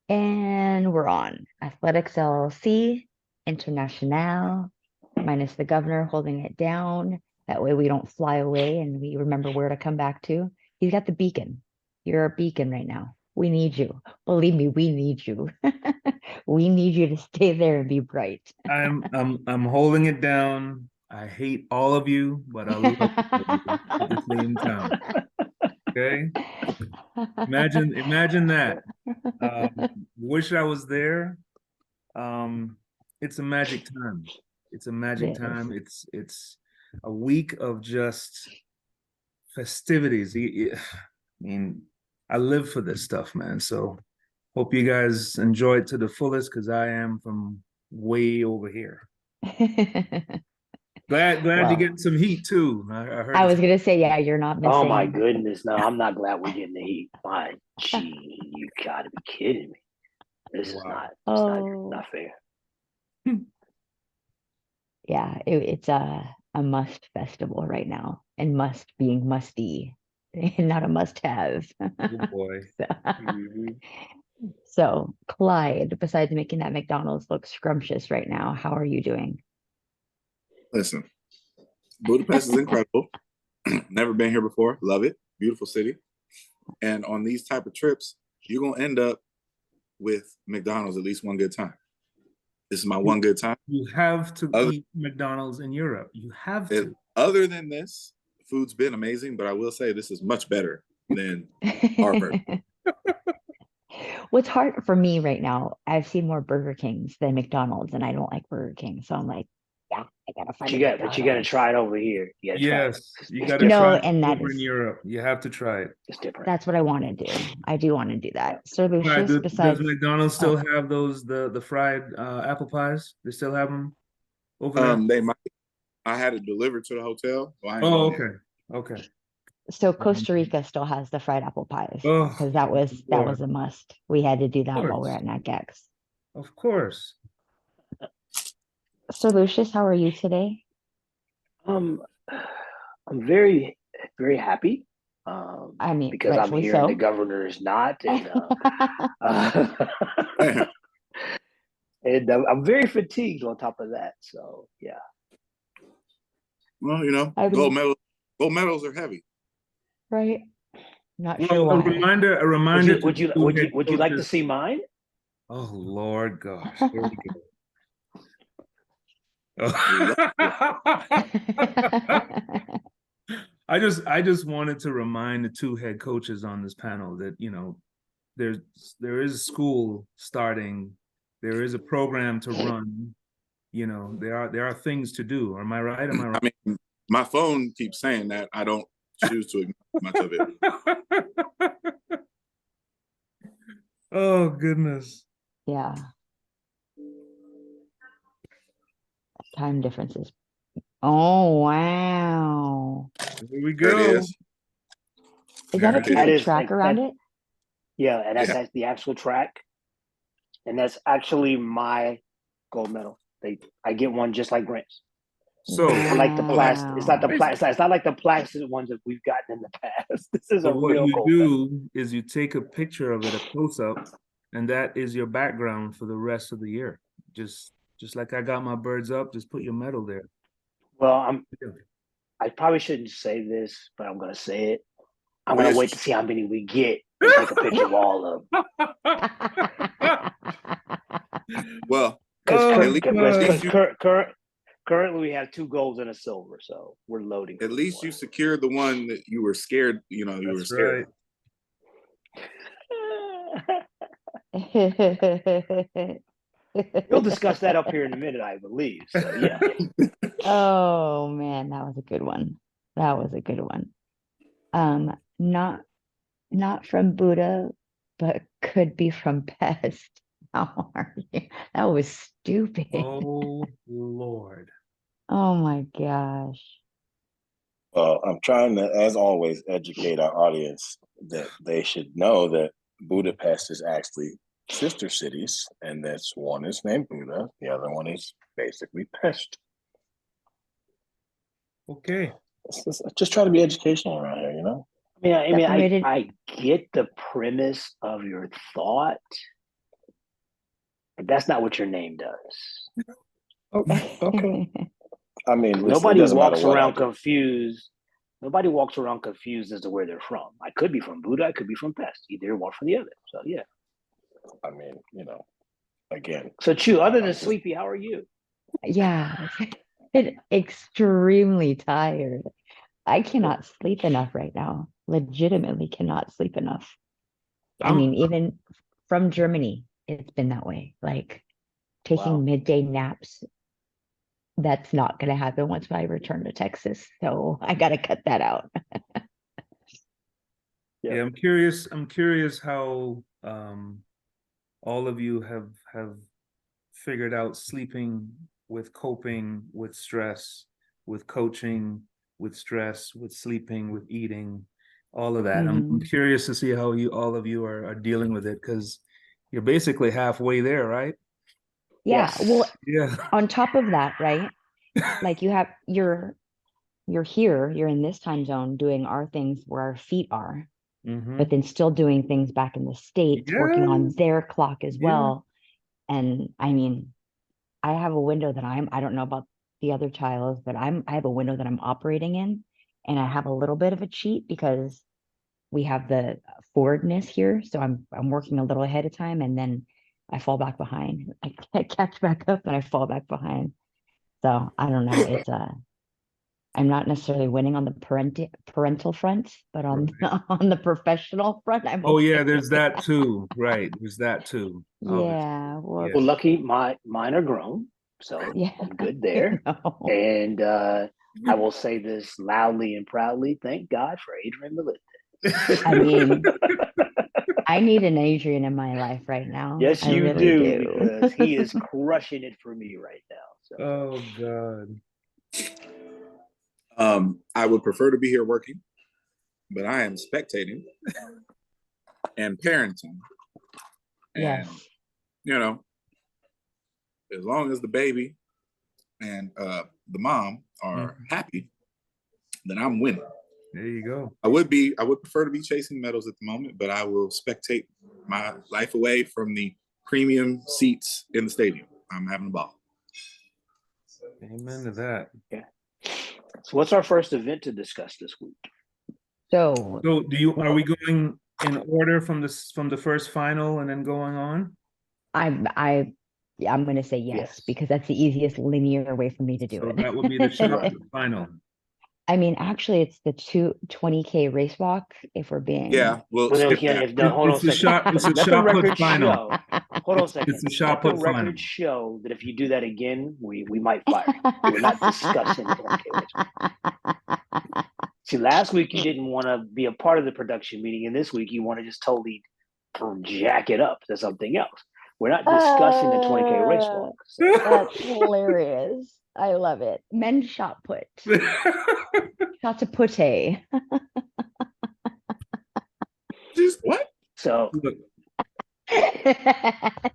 And we're on Athletics LLC, International, minus the governor holding it down. That way we don't fly away and we remember where to come back to. He's got the beacon. You're a beacon right now. We need you. Believe me, we need you. We need you to stay there and be bright. I'm holding it down. I hate all of you, but I love all of you at the same time. Okay? Imagine that. Wish I was there. Um, it's a magic time. It's a magic It is. time. It's a week of just festivities. I mean, I live for this stuff, man. So hope you guys enjoy it to the fullest because I am from way over here. Glad you're Well, getting some heat too. I heard I it's was gonna say, yeah, you're not Oh my missing. goodness, no, I'm not glad we're getting the heat. My gee, you gotta be kidding me. This is wow. not it's Oh, not fair. yeah, it's a must festival right now, and must being musty, not a must have. Oh boy. So, Mhm. so, Clyde, besides making that McDonald's look scrumptious right now, how are you doing? Listen, Budapest is incredible. Never been here before. Love it. Beautiful city. And on these type of trips, you're gonna end up with McDonald's at least one good time. This is my You, one good time. you have to Other, eat McDonald's in Europe. You have it, to. other than this, food's been amazing, but I will say this is much better than our version. What's hard for me right now, I've seen more Burger Kings than McDonald's, and I don't like Burger King. So I'm like, yeah, I gotta find a But you gotta McDonald's. try it over here. You gotta try it. Yes, you It's got to try No, different. it and that over in is Europe. You have to try it. It's different. that's what I want to do. I do want to do that. Sir Why, Lucius, does besides, McDonald's still oh, have those the fried apple pies? They still have them over there? They might. I had it delivered to the hotel, so I ain't Oh, going yet. okay. Okay. so Costa Rica still has the fried apple pies Oh, because that was Lord. a must. We had to do Of that while we are course. at NatGex. Of course. Sir Lucius, how are you today? Um, I'm very very happy. I mean, Because I'm rightfully here and the so. governor is not, and and I'm very fatigued on top of that. So yeah. Well, I mean, gold medals are heavy. right? Not sure Well, why. a reminder to the two head Would you like to coaches. see mine? Oh Lord gosh. Here we go. We love it. I just wanted to remind the two head coaches on this panel that, there's there is school starting, there is a program to run, there are things to do. Am I right? Am I I mean, my phone keeps saying that. I don't choose to ignore much of it. right? Oh goodness. Yeah, time differences. Oh, wow. Here we There it go. is. Is that There a it piece That of is. is track like around that. it? Yeah, and Yeah. that's the actual track, and that's actually my gold medal. I get one just like Grant's. So It's not like the Oh, that's plastic. It's not the Wow. plastic. It's not like the plastic ones that we've gotten in the past. This is so a what real you gold medal. do is you take a picture of it, a close up, and that is your background for the rest of the year. Just like I got my birds up, just put your medal there. Well, I probably shouldn't say this, but I'm gonna say it. I'm oh gonna yes. wait to see how many we get and take a picture of all of them. Well, Because Oh at least God. you currently we have two golds and a silver, so we're loading at for least you more. secured the one that you were scared. You were That's scared right. of. We'll discuss that up here in a minute, I believe. So yeah. Oh man, that was a good one. That was a good one. Not from Buddha, but could be from Pest. How are you? That was stupid. Oh Lord. Oh my gosh. Well, I'm trying to, as always, educate our audience that they should know that Budapest is actually sister cities, and that's one is named Buda, the other one is basically Pest. Okay. Just try to be educational around here, you know? I Separated. I get the premise of your thought, but that's not what your name does. Okay. I mean, listen, it Nobody doesn't matter walks what I around do. confused. Nobody walks around confused as to where they're from. I could be from Buddha. I could be from Pest. Either one from the other. So yeah. I mean, again. So Chu, other than I'm just- sleepy, how are you? Yeah, extremely tired. I cannot sleep enough right now. Legitimately cannot sleep enough. I I'm- mean, even from Germany, it's been that way. Like taking Wow. midday naps, that's not going to happen once I return to Texas. So I got to cut that out. Yeah, I'm curious. I'm curious how all of you have figured out sleeping with coping with stress, with coaching, with stress, with sleeping, with eating, all of that. I'm curious to see how all of you are dealing with it, because you're basically halfway there, right? Yeah. Well, Yeah. on top of that, right? Like you're here, you're in this time zone doing our things where our feet are, but then still doing things back in the States, working on their clock as well. And I mean, I have a window that I don't know about the other child, but I have a window that I'm operating in, and I have a little bit of a cheat because we have the forwardness here. So I'm working a little ahead of time, and then I fall back behind. I catch back up and I fall back behind. So I don't know. It's I'm not necessarily winning on the parental front, but on on the professional front, I'm Oh yeah, okay. there's that too. Right. There's that too. Yeah. Well, Well, lucky mine are grown, so yeah. I'm good there. No. And I will say this loudly and proudly: thank God for Adrian Melissa. I mean, I need an Adrian in my life right now. Yes, I you really do, do. because he is crushing it for me right now. So. Oh God. I would prefer to be here working, but I am spectating and parenting. And, Yes. As long as the baby and the mom are happy, then I'm winning. There you go. I would prefer to be chasing medals at the moment, but I will spectate my life away from the premium seats in the stadium. I'm having a ball. Amen to that. Yeah. So what's our first event to discuss this week? So So are we going in order from the first final and then going on? I'm going to say yes, because that's the easiest linear way for me to do So it. that would be the shot put final. I mean, actually, it's the 20K race walk. If we're being We'll Well, skip if that. hold on a second. It's a Let the shot put record final. show. Hold on a second. It's a shot Let the put final. record show that if you do that again, we might fire you. We're not discussing 20K race walk. See, last week you didn't want to be a part of the production meeting, and this week you want to just totally jack it up to something else. We're not discussing the 20K race walk. So. That's hilarious. I love it. Men's shot put. Shot to put a. Just what? So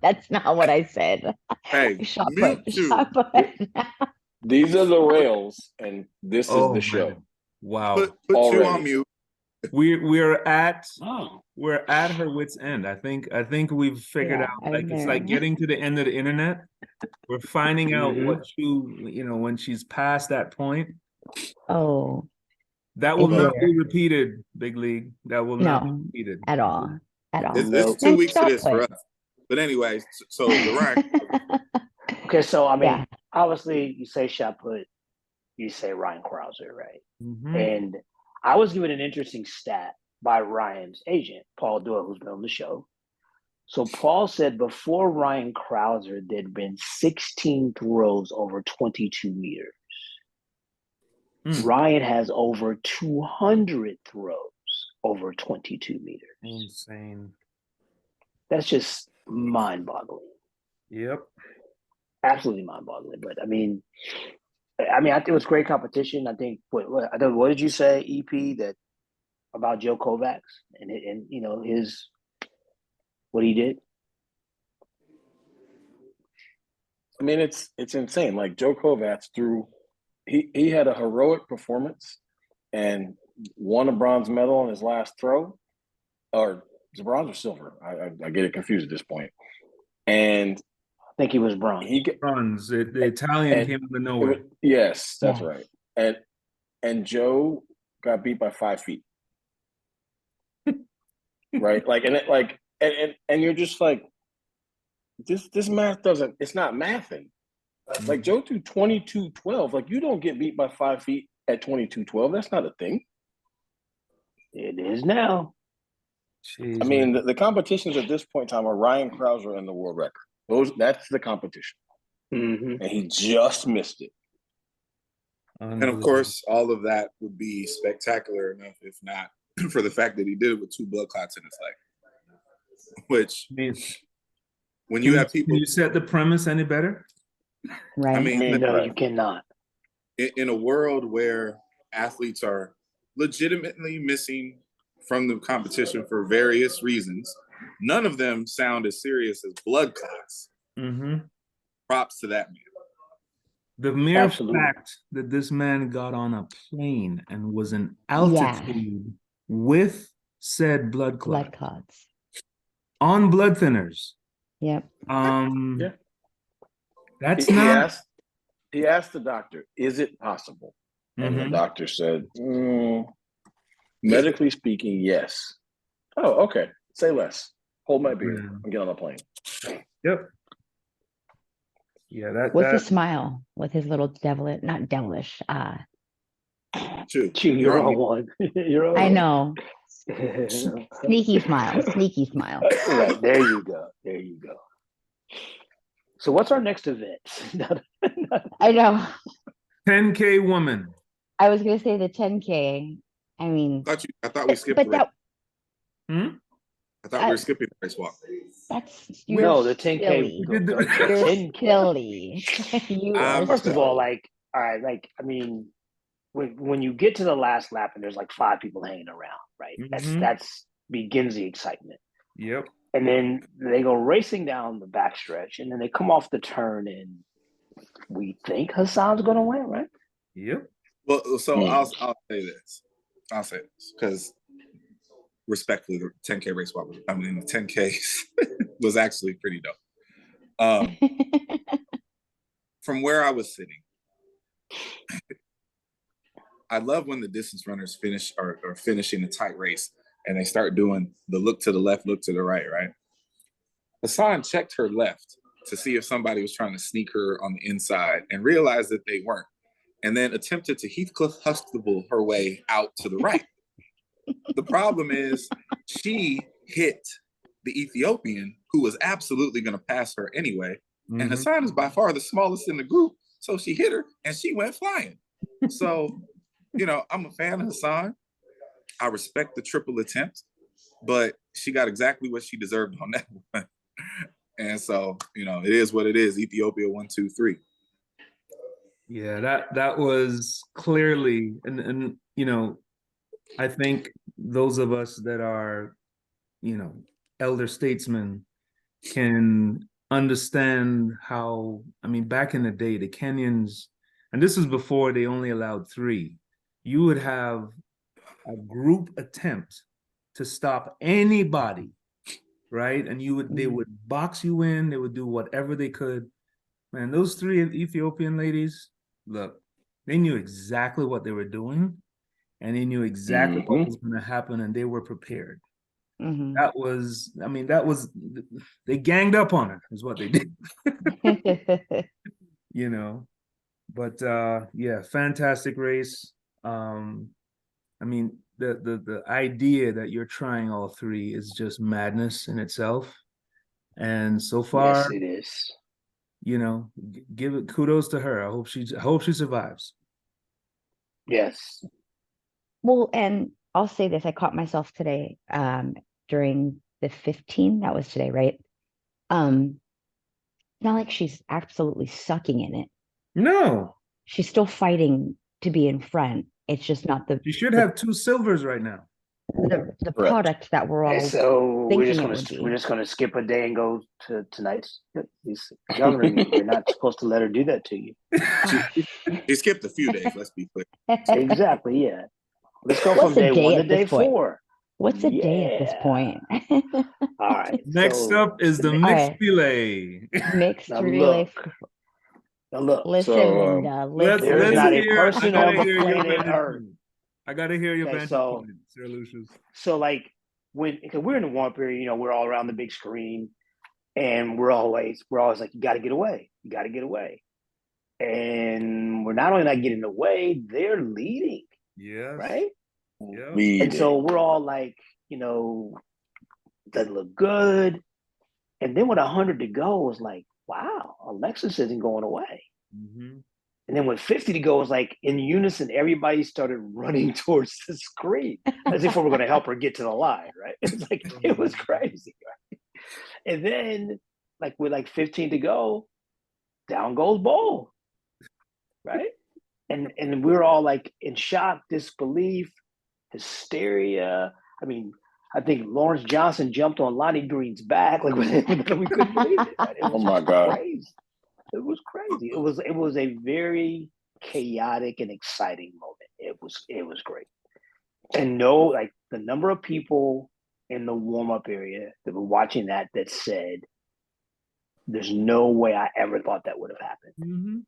That's not what I said. Hey, Shot mute put. too. Shot put. These are the rails, and this is Oh, the show. man. Wow. Put Already. you on mute. We're at her wit's end. I think we've figured Yeah, out, like, I'm it's there. like getting to the end of the internet. We're finding out what when she's past that point. Oh, That will It's not be there. repeated, Big League. That will not be no, repeated. at all. At all. It's 2 And weeks to shot this for put. us. But anyways, so the Ryan. okay, so I mean, Yeah. obviously you say shot put, you say Ryan Krauser, right? Mhm. And I was given an interesting stat by Ryan's agent, Paul Doyle, who's been on the show. So Paul said before Ryan Krauser, there'd been 16 throws over 22 meters. Ryan has over 200 throws over 22 meters. Insane. That's just mind-boggling. Yep. Absolutely mind-boggling. But I mean, I think it was great competition. I think what did you say, EP, that about Joe Kovacs and his what he did? I mean, it's insane. Like Joe Kovacs he had a heroic performance and won a bronze medal on his last throw, or is it bronze or silver? I get it confused at this point. And think he was bronze. Bronze. The Italian and came out of nowhere. Yes, that's Yeah. right. And Joe got beat by 5 feet. Right? Like, and it, like, and you're just like, this math doesn't, it's not mathing. Like Joe threw 22-12. Like, you don't get beat by 5 feet at 22-12. That's not a thing. It is now. Jeez, I mean, man. the competitions at this point in time are Ryan Krauser and the world record. That's the competition. Mm-hmm. And he just missed it. And of course, all of that would be spectacular enough, if not for the fact that he did it with 2 blood clots in his leg. Which, when you have people, can you set the premise any better? Right. I mean, No, you cannot. in a world where athletes are legitimately missing from the competition for various reasons, none of them sound as serious as blood clots. Mm-hmm. Props to that man. The mere Absolutely. fact that this man got on a plane and was in altitude with said blood clot Blood clots. on blood thinners. Yep. Yeah. That's He not. asked the doctor, is it possible? And the Mhm. doctor said, medically speaking, yes. Oh, okay. Say less. Hold my beer and get on the plane. Yep. Yeah, With a smile, with his little not devilish. You're on one. You're on I one. know. Sneaky smile. Sneaky smile. Right, there you go. There you go. So what's our next event? I know. 10K woman. I was gonna say the 10K. I mean, I thought we skipped but the race. Hmm? I thought we were skipping the race walk. That's No, the 10K. silly. We did the- You're 10K. silly. You are First of silly. all, like, all right, like, I mean, when you get to the last lap and there's like 5 people hanging around, right? Mhm. That's begins the excitement. Yep. And then they go racing down the backstretch, and then they come off the turn, and we think Hassan's going to win, right? Yep. Well, so I'll say this. I'll say this because respectfully, the 10K race walk, the 10K was actually pretty dope. From where I was sitting, I love when the distance runners finish or finishing a tight race and they start doing the look to the left, look to the right, right? Hassan checked her left to see if somebody was trying to sneak her on the inside and realized that they weren't, and then attempted to Heathcliff Huxtable her way out to the right. The problem is she hit the Ethiopian, who was absolutely going to pass her anyway. And Hassan is by far the smallest in the group. So she hit her and she went flying. So, I'm a fan of Hassan. I respect the triple attempt, but she got exactly what she deserved on that one. And so, it is what it is. Ethiopia 1, 2, 3. Yeah, that was clearly, and I think those of us that are, elder statesmen can understand how, back in the day, the Kenyans, and this was before they only allowed 3, you would have a group attempt to stop anybody, right? And they would box you in, they would do whatever they could. Man, those 3 Ethiopian ladies, look, they knew exactly what they were doing, and they knew exactly what was going to happen, and they were prepared. That was, they ganged up on her, is what they did. But yeah, fantastic race. The idea that you're trying all 3 is just madness in itself. And so far, yes, it is. Give it kudos to her. I hope she survives. Yes. Well, and I'll say this, I caught myself today during the 15, that was today, right? Not like she's absolutely sucking in it. No. She's still fighting to be in front. It's just not the. You should have 2 silvers right now. The product that we're all. So we're just gonna skip a day and go to tonight's. Governor, you're not supposed to let her do that to you. She skipped a few days. Let's be clear. Exactly. Yeah. Let's go What's from day a day 1 to at day this point? 4. What's a day at this Yeah. point? All right. Next so up is the the- mixed right. relay. Mixed Now relay. look. Now look. Listen, So, Linda. Let's There is Listen. not a hear. I person gotta on the hear your planet vantage Earth. point. I gotta hear your Okay, vantage so- point, Sir Lucius. So like because we're in the warm period, you know, we're all around the big screen, and we're always like, you got to get away, you got to get away, and we're not only not getting away, they're leading, Yes. right? Yeah. And leading. so we're all like, you know, doesn't look good. And then with 100 to go, it was like, wow, Alexis isn't going away. Mm-hmm. And then with 50 to go, it was like in unison, everybody started running towards the screen as if we were going to help her get to the line, right? It's like, it was crazy, right? And then, like, with like 15 to go, down goes Bowl, right? And we're all like in shock, disbelief, hysteria. I mean, I think Lawrence Johnson jumped on Lonnie Green's back, like we couldn't believe it. Right? It was Oh my God. crazy. It was crazy. It was a very chaotic and exciting moment. It was great. And like the number of people in the warm-up area that were watching that said, there's no way I ever thought that would have happened. Mm-hmm.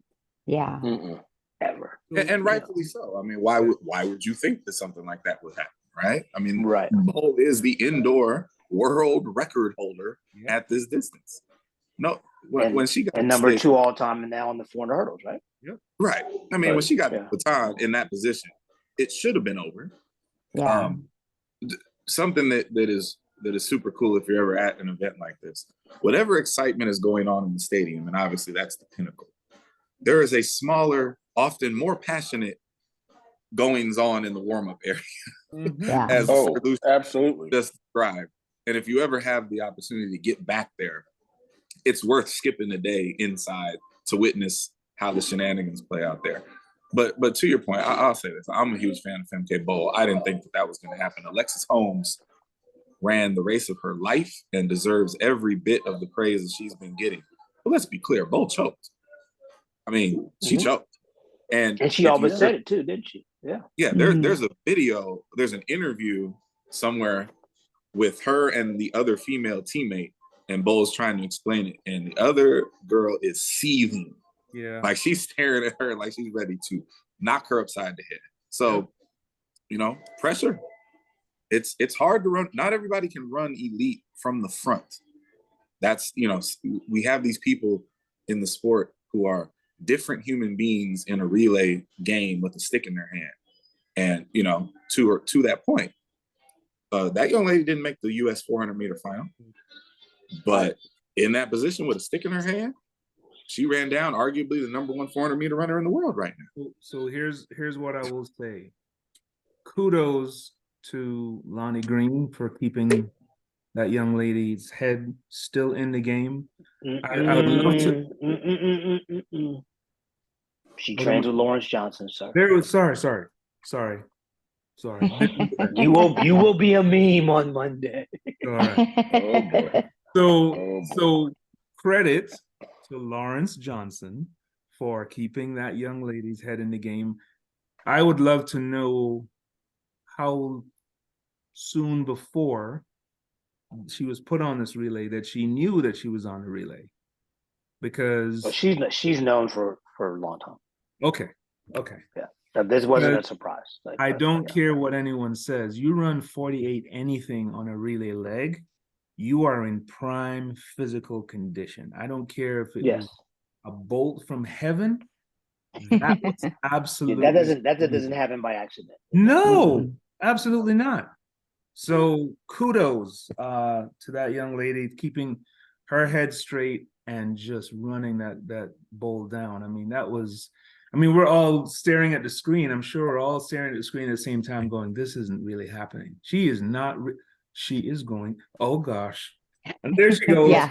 Yeah. Mm-mm. Ever. And rightfully so. I mean, why would you think that something like that would happen, right? I mean, Right. Bo is the indoor world record holder Yeah. at this distance. No, when she got And the number stick, 2 all time and now on the 400 hurdles, right? right? I mean, when she got Yeah. the baton in that position, it should have been over. Yeah. Something that is super cool if you're ever at an event like this. Whatever excitement is going on in the stadium, and obviously that's the pinnacle, there is a smaller, often more passionate goings on in the warm-up area. Mm-hmm. Yeah. As Oh, Sir Lucius absolutely. just described. And if you ever have the opportunity to get back there, it's worth skipping the day inside to witness how the shenanigans play out there. But to your point, I'll say this. I'm a huge fan of Femke Bowl. I didn't think that was going to happen. Alexis Holmes ran the race of her life and deserves every bit of the praise that she's been getting. But let's be clear, Bowl choked. I mean, she choked. And she always said it too, didn't she? Yeah. Yeah, there's a video, there's an interview somewhere with her and the other female teammate, and Bo's trying to explain it, and the other girl is seething. Yeah. Like she's staring at her like she's ready to knock her upside the head. So, you know, pressure. It's hard to run. Not everybody can run elite from the front. That's, you know, we have these people in the sport who are different human beings in a relay game with a stick in their hand. And, you know, to that point, that young lady didn't make the US 400 meter final, but in that position with a stick in her hand, she ran down arguably the number 1 400 meter runner in the world right now. So here's what I will say. Kudos to Lonnie Green for keeping that young lady's head still in the game. I would love to. She trains with Lawrence Johnson, sir. Sorry. You will be a meme on Monday. Sorry. So credit to Lawrence Johnson for keeping that young lady's head in the game. I would love to know how soon before she was put on this relay that she knew that she was on the relay, because But she's known for a long time. Okay. Yeah, this wasn't a surprise. Like, I don't care what anyone says. You run 48 anything on a relay leg, you are in prime physical condition. I don't care if it was a bolt from heaven. That was absolutely that doesn't happen by accident. No, absolutely not. So kudos to that young lady keeping her head straight and just running that bowl down. I mean, we're all staring at the screen. I'm sure we're all staring at the screen at the same time going, this isn't really happening. She is not, she is going, oh gosh. And there she goes. Yeah,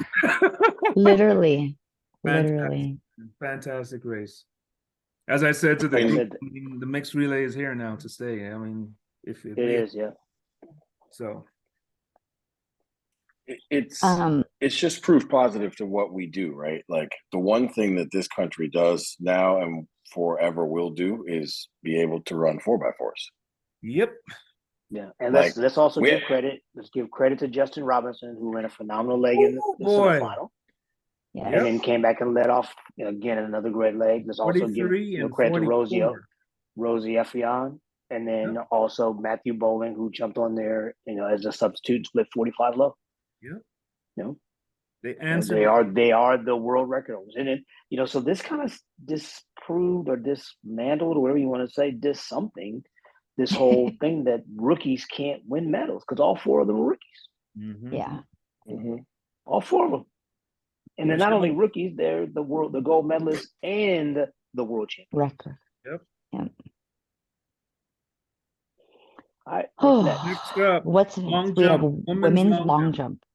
literally. Fantastic race. As I said to the group, the mixed relay is here now to stay. I mean, if it is, yeah. So it's just proof positive to what we do, right? Like the one thing that this country does now and forever will do is be able to run 4x4s. Yep. Yeah, and Like, let's also we- give credit. Let's give credit to Justin Robinson, who ran a phenomenal leg in Oh, the boy. semifinal, Yeah. and then came back and led off again another great leg. Let's also give 43 and credit to 44. Rosie Effion, and then also Matthew Bowling, who jumped on there, as a substitute, split 45 low. Yep. You know, They answered. they are the world record holders, and it, so this kind of disproved or dismantled or whatever you want to say, this whole thing that rookies can't win medals because all four of them were rookies. Mhm. Yeah. All four of them, and they're Which not only don't- rookies; they're the gold medalists and the world champion. Record. Yep. Yeah. All right, Oh, what's next? Next up, what's long next? We have jump, women's women's long long jump. jump.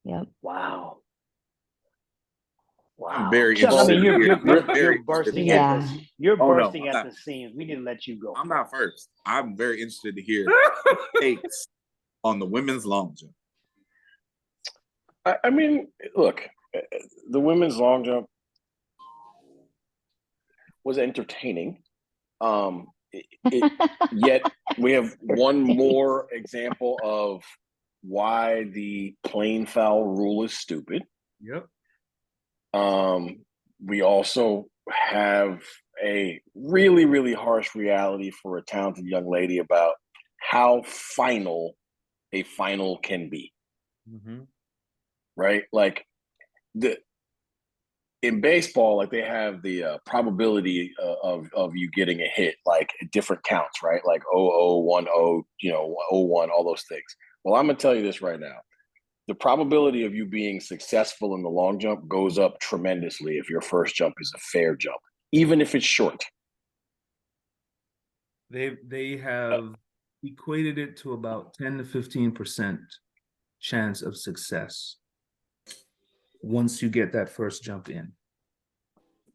Yep. Wow. I'm very Chuck, I interested mean, to hear. I'm very you're interested bursting to hear. at Yeah. you're Oh, no, bursting I'm at not. the seams. We need to let you go. I'm not first. I'm very interested to hear takes on the women's long jump. I mean, look, the women's long jump was entertaining. Yet we have one more example of why the plain foul rule is stupid. Yep. We also have a really, really harsh reality for a talented young lady about how final a final can be. Mhm. Right? Like in baseball, like they have the probability of you getting a hit, like different counts, right? Like 0-0, 1-0, 0-1, all those things. Well, I'm gonna tell you this right now. The probability of you being successful in the long jump goes up tremendously if your first jump is a fair jump, even if it's short. They have equated it to about 10 to 15% chance of success once you get that first jump in.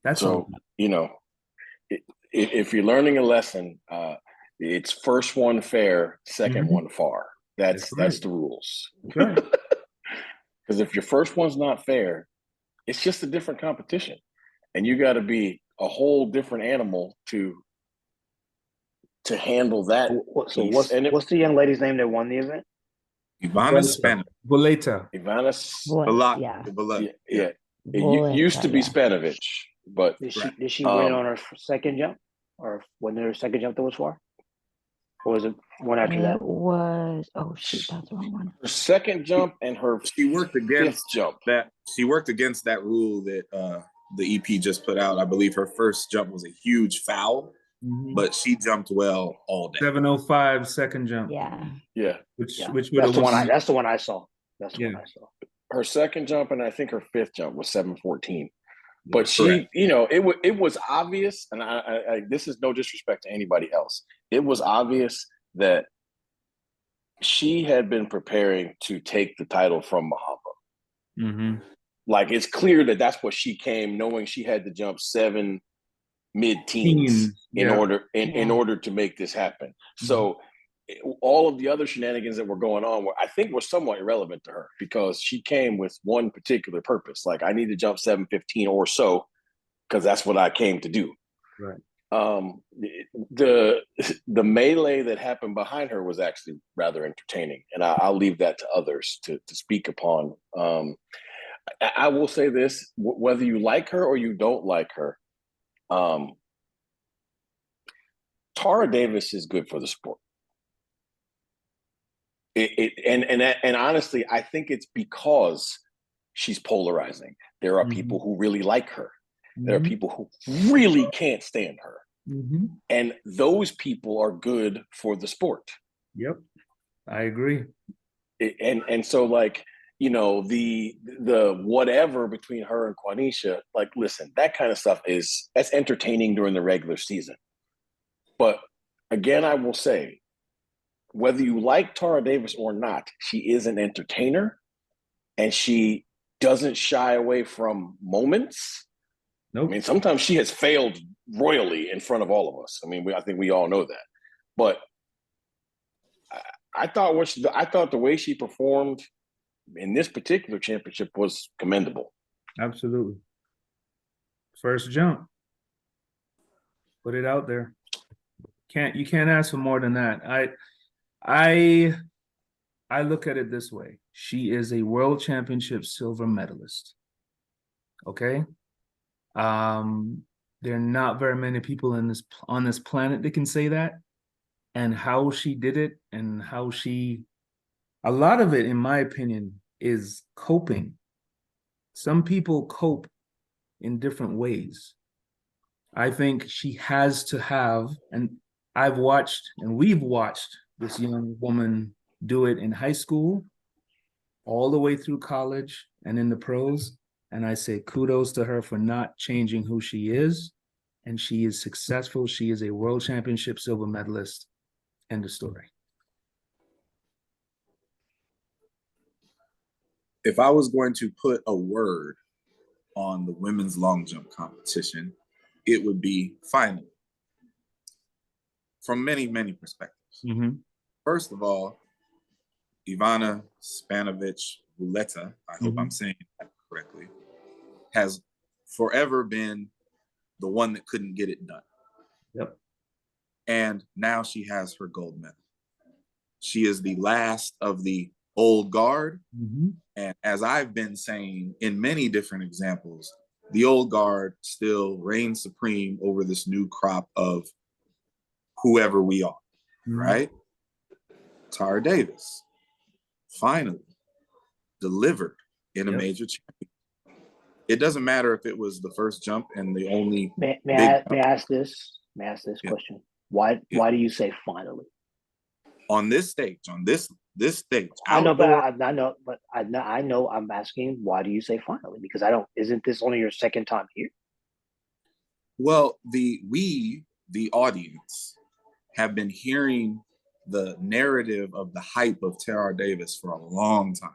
That's So, all. if you're learning a lesson, it's first one fair, second Mhm. one far. That's right. the rules. That's right. Because if your first one's not fair, it's just a different competition, and you got to be a whole different animal to handle that. So piece. what's the young lady's name that won the event? Ivana Spanovich. Voleta. Ivana, Yeah. yeah. It Bullet, used to be yeah. Spanovich, but Did she win on her second jump, or when there was second jump that was far, or was it one after that? It was, oh shoot, that's the wrong one. her second jump and her She worked fifth against jump. that. She worked against that rule that the EP just put out. I believe her first jump was a huge foul, Mhm. but she jumped well all day. 7:05 second jump. Yeah. Yeah, Which Yeah. would That's have the one. won. That's the one I saw. That's the Yeah. one I saw. her second jump and I think her fifth jump was 7:14. But she, Correct. it was obvious, and I this is no disrespect to anybody else. It was obvious that she had been preparing to take the title from Mahamba. Mm-hmm. Like it's clear that that's what she came knowing she had to jump 7 mid-teens in order to make this happen. So all of the other shenanigans that were going on I think were somewhat irrelevant to her because she came with one particular purpose. Like I need to jump 7:15 or so because that's what I came to do. Right. The melee that happened behind her was actually rather entertaining, and I'll leave that to others to speak upon. I will say this: whether you like her or you don't like her, Tara Davis is good for the sport. And honestly, I think it's because she's polarizing. There are people who really like her. There are people who really can't stand her. And those people are good for the sport. Yep, I agree. And so like, the whatever between her and Quanisha, like, listen, that kind of stuff that's entertaining during the regular season. But again, I will say, whether you like Tara Davis or not, she is an entertainer and she doesn't shy away from moments. Nope. I mean, sometimes she has failed royally in front of all of us. I mean, I think we all know that. But I thought the way she performed in this particular championship was commendable. Absolutely. First jump. Put it out there. You can't ask for more than that. I look at it this way. She is a world championship silver medalist. Okay. There are not very many people on this planet that can say that. And how she did it, and how a lot of it, in my opinion, is coping. Some people cope in different ways. I think she has to have, and I've watched, and we've watched this young woman do it in high school, all the way through college and in the pros. And I say kudos to her for not changing who she is. And she is successful. She is a world championship silver medalist. End of story. If I was going to put a word on the women's long jump competition, it would be finally. From many, many perspectives. Mm-hmm. First of all, Ivana Spanovich-Vuleta, I hope I'm saying that correctly, has forever been the one that couldn't get it done. Yep. And now she has her gold medal. She is the last of the old guard. Mm-hmm. And as I've been saying in many different examples, the old guard still reigns supreme over this new crop of whoever we are, right? Tara Davis finally delivered in a major championship. It doesn't matter if it was the first jump and the only. May I ask this question? Why do you say finally? On this stage, this stage. I know. I'm asking, why do you say finally? Because isn't this only your second time here? Well, the audience, have been hearing the narrative of the hype of Tara Davis for a long time.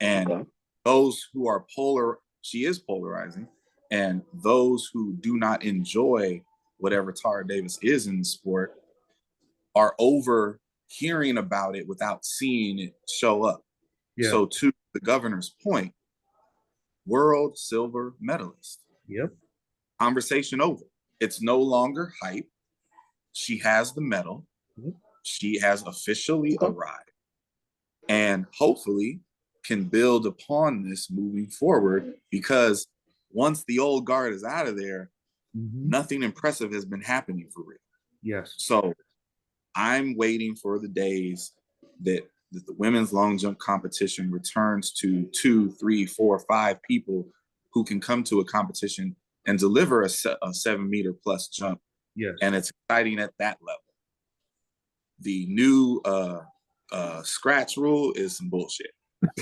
And those who are she is polarizing, and those who do not enjoy whatever Tara Davis is in the sport are over hearing about it without seeing it show up. Yeah. So to the governor's point, world silver medalist. Yep. Conversation over. It's no longer hype. She has the medal. She has officially arrived, and hopefully can build upon this moving forward, because once the old guard is out of there, nothing impressive has been happening for real. Yes. So I'm waiting for the days that the women's long jump competition returns to 2, 3, 4, 5 people who can come to a competition and deliver a 7-meter plus jump. Yes. And it's exciting at that level. The new scratch rule is some bullshit.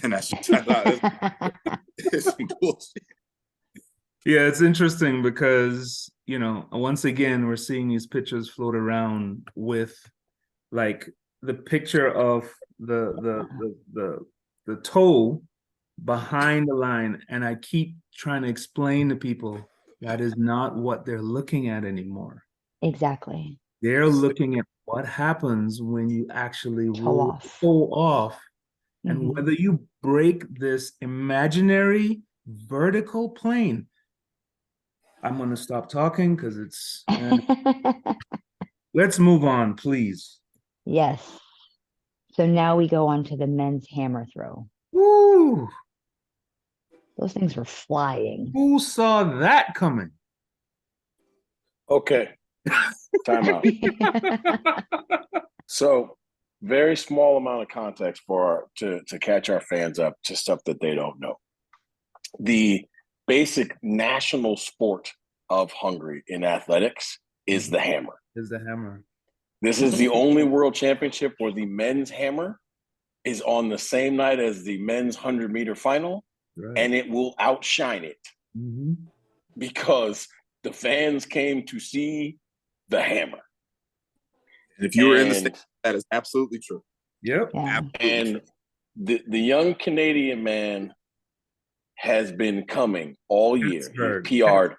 And that's just, it's some bullshit. Yeah, it's interesting because, once again, we're seeing these pictures float around with like the picture of the toe behind the line. And I keep trying to explain to people that is not what they're looking at anymore. Exactly. They're looking at what happens when you actually roll off, and whether you break this imaginary vertical plane. I'm going to stop talking because it's... Let's move on, please. Yes. So now we go on to the men's hammer throw. Woo! Those things were flying. Who saw that coming? Okay. Time out. So, very small amount of context to catch our fans up to stuff that they don't know. The basic national sport of Hungary in athletics is the hammer. This is the only world championship where the men's hammer is on the same night as the men's 100-meter final, and it will outshine it because the fans came to see the hammer. And if you were in the state, that is absolutely true. Yep. Yeah. And the young Canadian man has been coming all year. He PR'd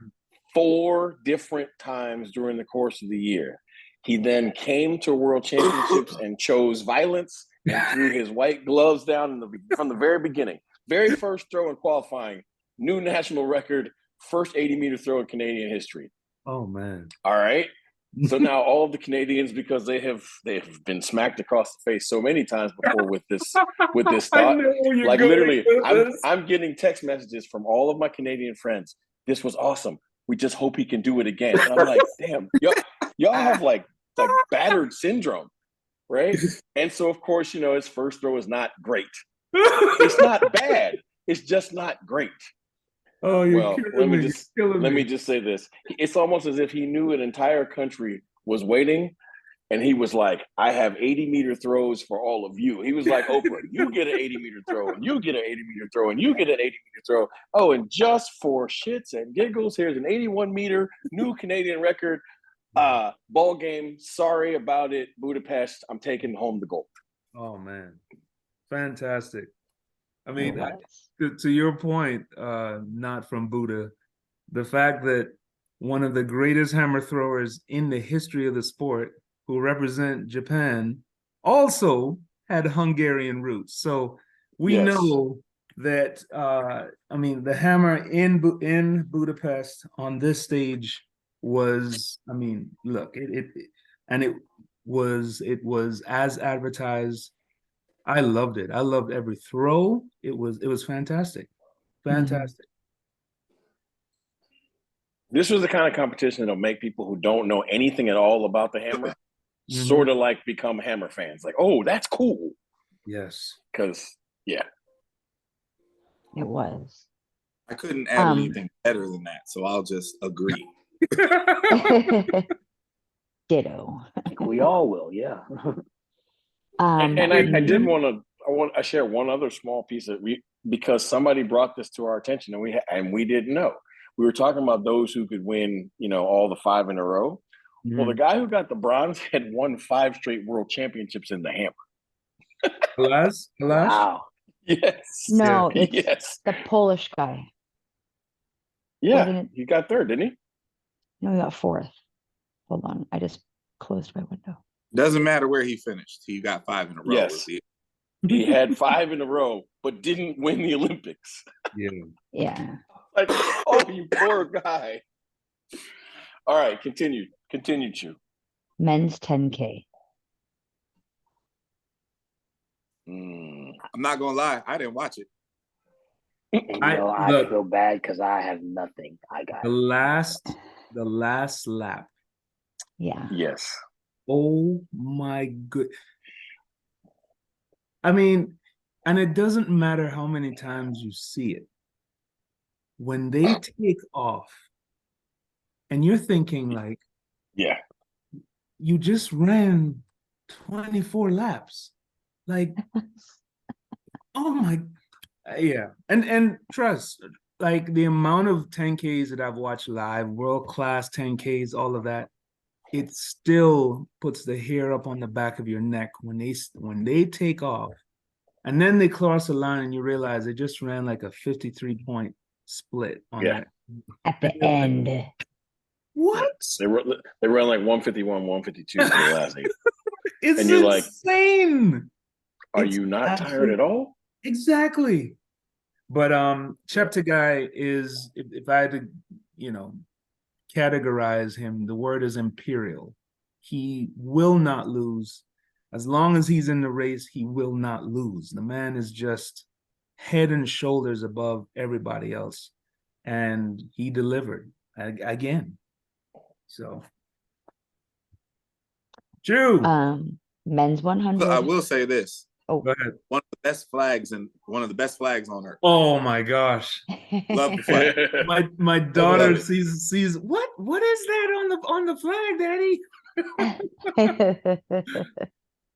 4 different times during the course of the year. He then came to World Championships and chose violence and threw his white gloves down from the very beginning. Very first throw in qualifying, new national record, first 80-meter throw in Canadian history. Oh, man. All right. So now all of the Canadians, because they have been smacked across the face so many times before with this I thought, know where you're like going literally, with this. I'm getting text messages from all of my Canadian friends. This was awesome. We just hope he can do it again. And I'm like, damn, y'all have like battered syndrome, right? And so of course, you know, his first throw is not great. It's not bad. It's just not great. Oh, you're Well, killing me. You're killing let me. me just say this. It's almost as if he knew an entire country was waiting, and he was like, I have 80-meter throws for all of you. He was like, Oprah, you get an 80-meter throw, and you get an 80-meter throw, and you get an 80-meter throw. Oh, and just for shits and giggles, here's an 81-meter new Canadian record. Ball game. Sorry about it, Budapest. I'm taking home the gold. Oh man, fantastic. I It mean, was. to your point, not from Buddha, the fact that one of the greatest hammer throwers in the history of the sport, who represent Japan, also had Hungarian roots. So we Yes. know that. I mean, the hammer in Budapest on this stage was. I mean, look, it was as advertised. I loved it. I loved every throw. It was fantastic. Fantastic. This was the kind of competition that'll make people who don't know anything at all about the hammer sort of like become hammer fans. Like, oh, that's cool. Yes. Because, yeah. It was. I couldn't add anything better than that, so I'll just agree. Ditto. We all will, yeah. And I did want to share one other small piece of because somebody brought this to our attention and we didn't know. We were talking about those who could win, you know, all the 5 in a row. Well, the guy who got the bronze had won 5 straight world championships in the hammer. Alas? Wow. Yes. No, Yeah. it's the Polish guy. Yeah, he got 3rd, didn't he? No, he got 4th. Hold on, I just closed my window. Doesn't matter where he finished. He got 5 in a row. Yes. He had 5 in a row, but didn't win the Olympics. Yeah. Yeah. Like, oh, you poor guy. All right, continue, Chu. Men's 10K. I'm not gonna lie, I didn't watch it. And I feel bad because I have nothing. I got the last lap. Yeah. Yes. Oh my good. I mean, and it doesn't matter how many times you see it. When they take off, and you're thinking like, yeah, you just ran 24 laps. Like, oh my, yeah. And trust, like the amount of 10Ks that I've watched live, world-class 10Ks, all of that, it still puts the hair up on the back of your neck when they take off. And then they cross the line and you realize they just ran like a 53-point split on that. At the end. What? They ran like 151, 152 for the last 8. It's and you're insane. Like, are you not tired at all? Exactly. But Cheptegei is, if I had to, you know, categorize him, the word is imperial. He will not lose. As long as he's in the race, he will not lose. The man is just head and shoulders above everybody else. And he delivered again. So, Drew. Men's 100. I will say this. Oh, go ahead. One of the best flags on earth. Oh my gosh. Love the flag. My daughter sees what is that on the flag, Daddy?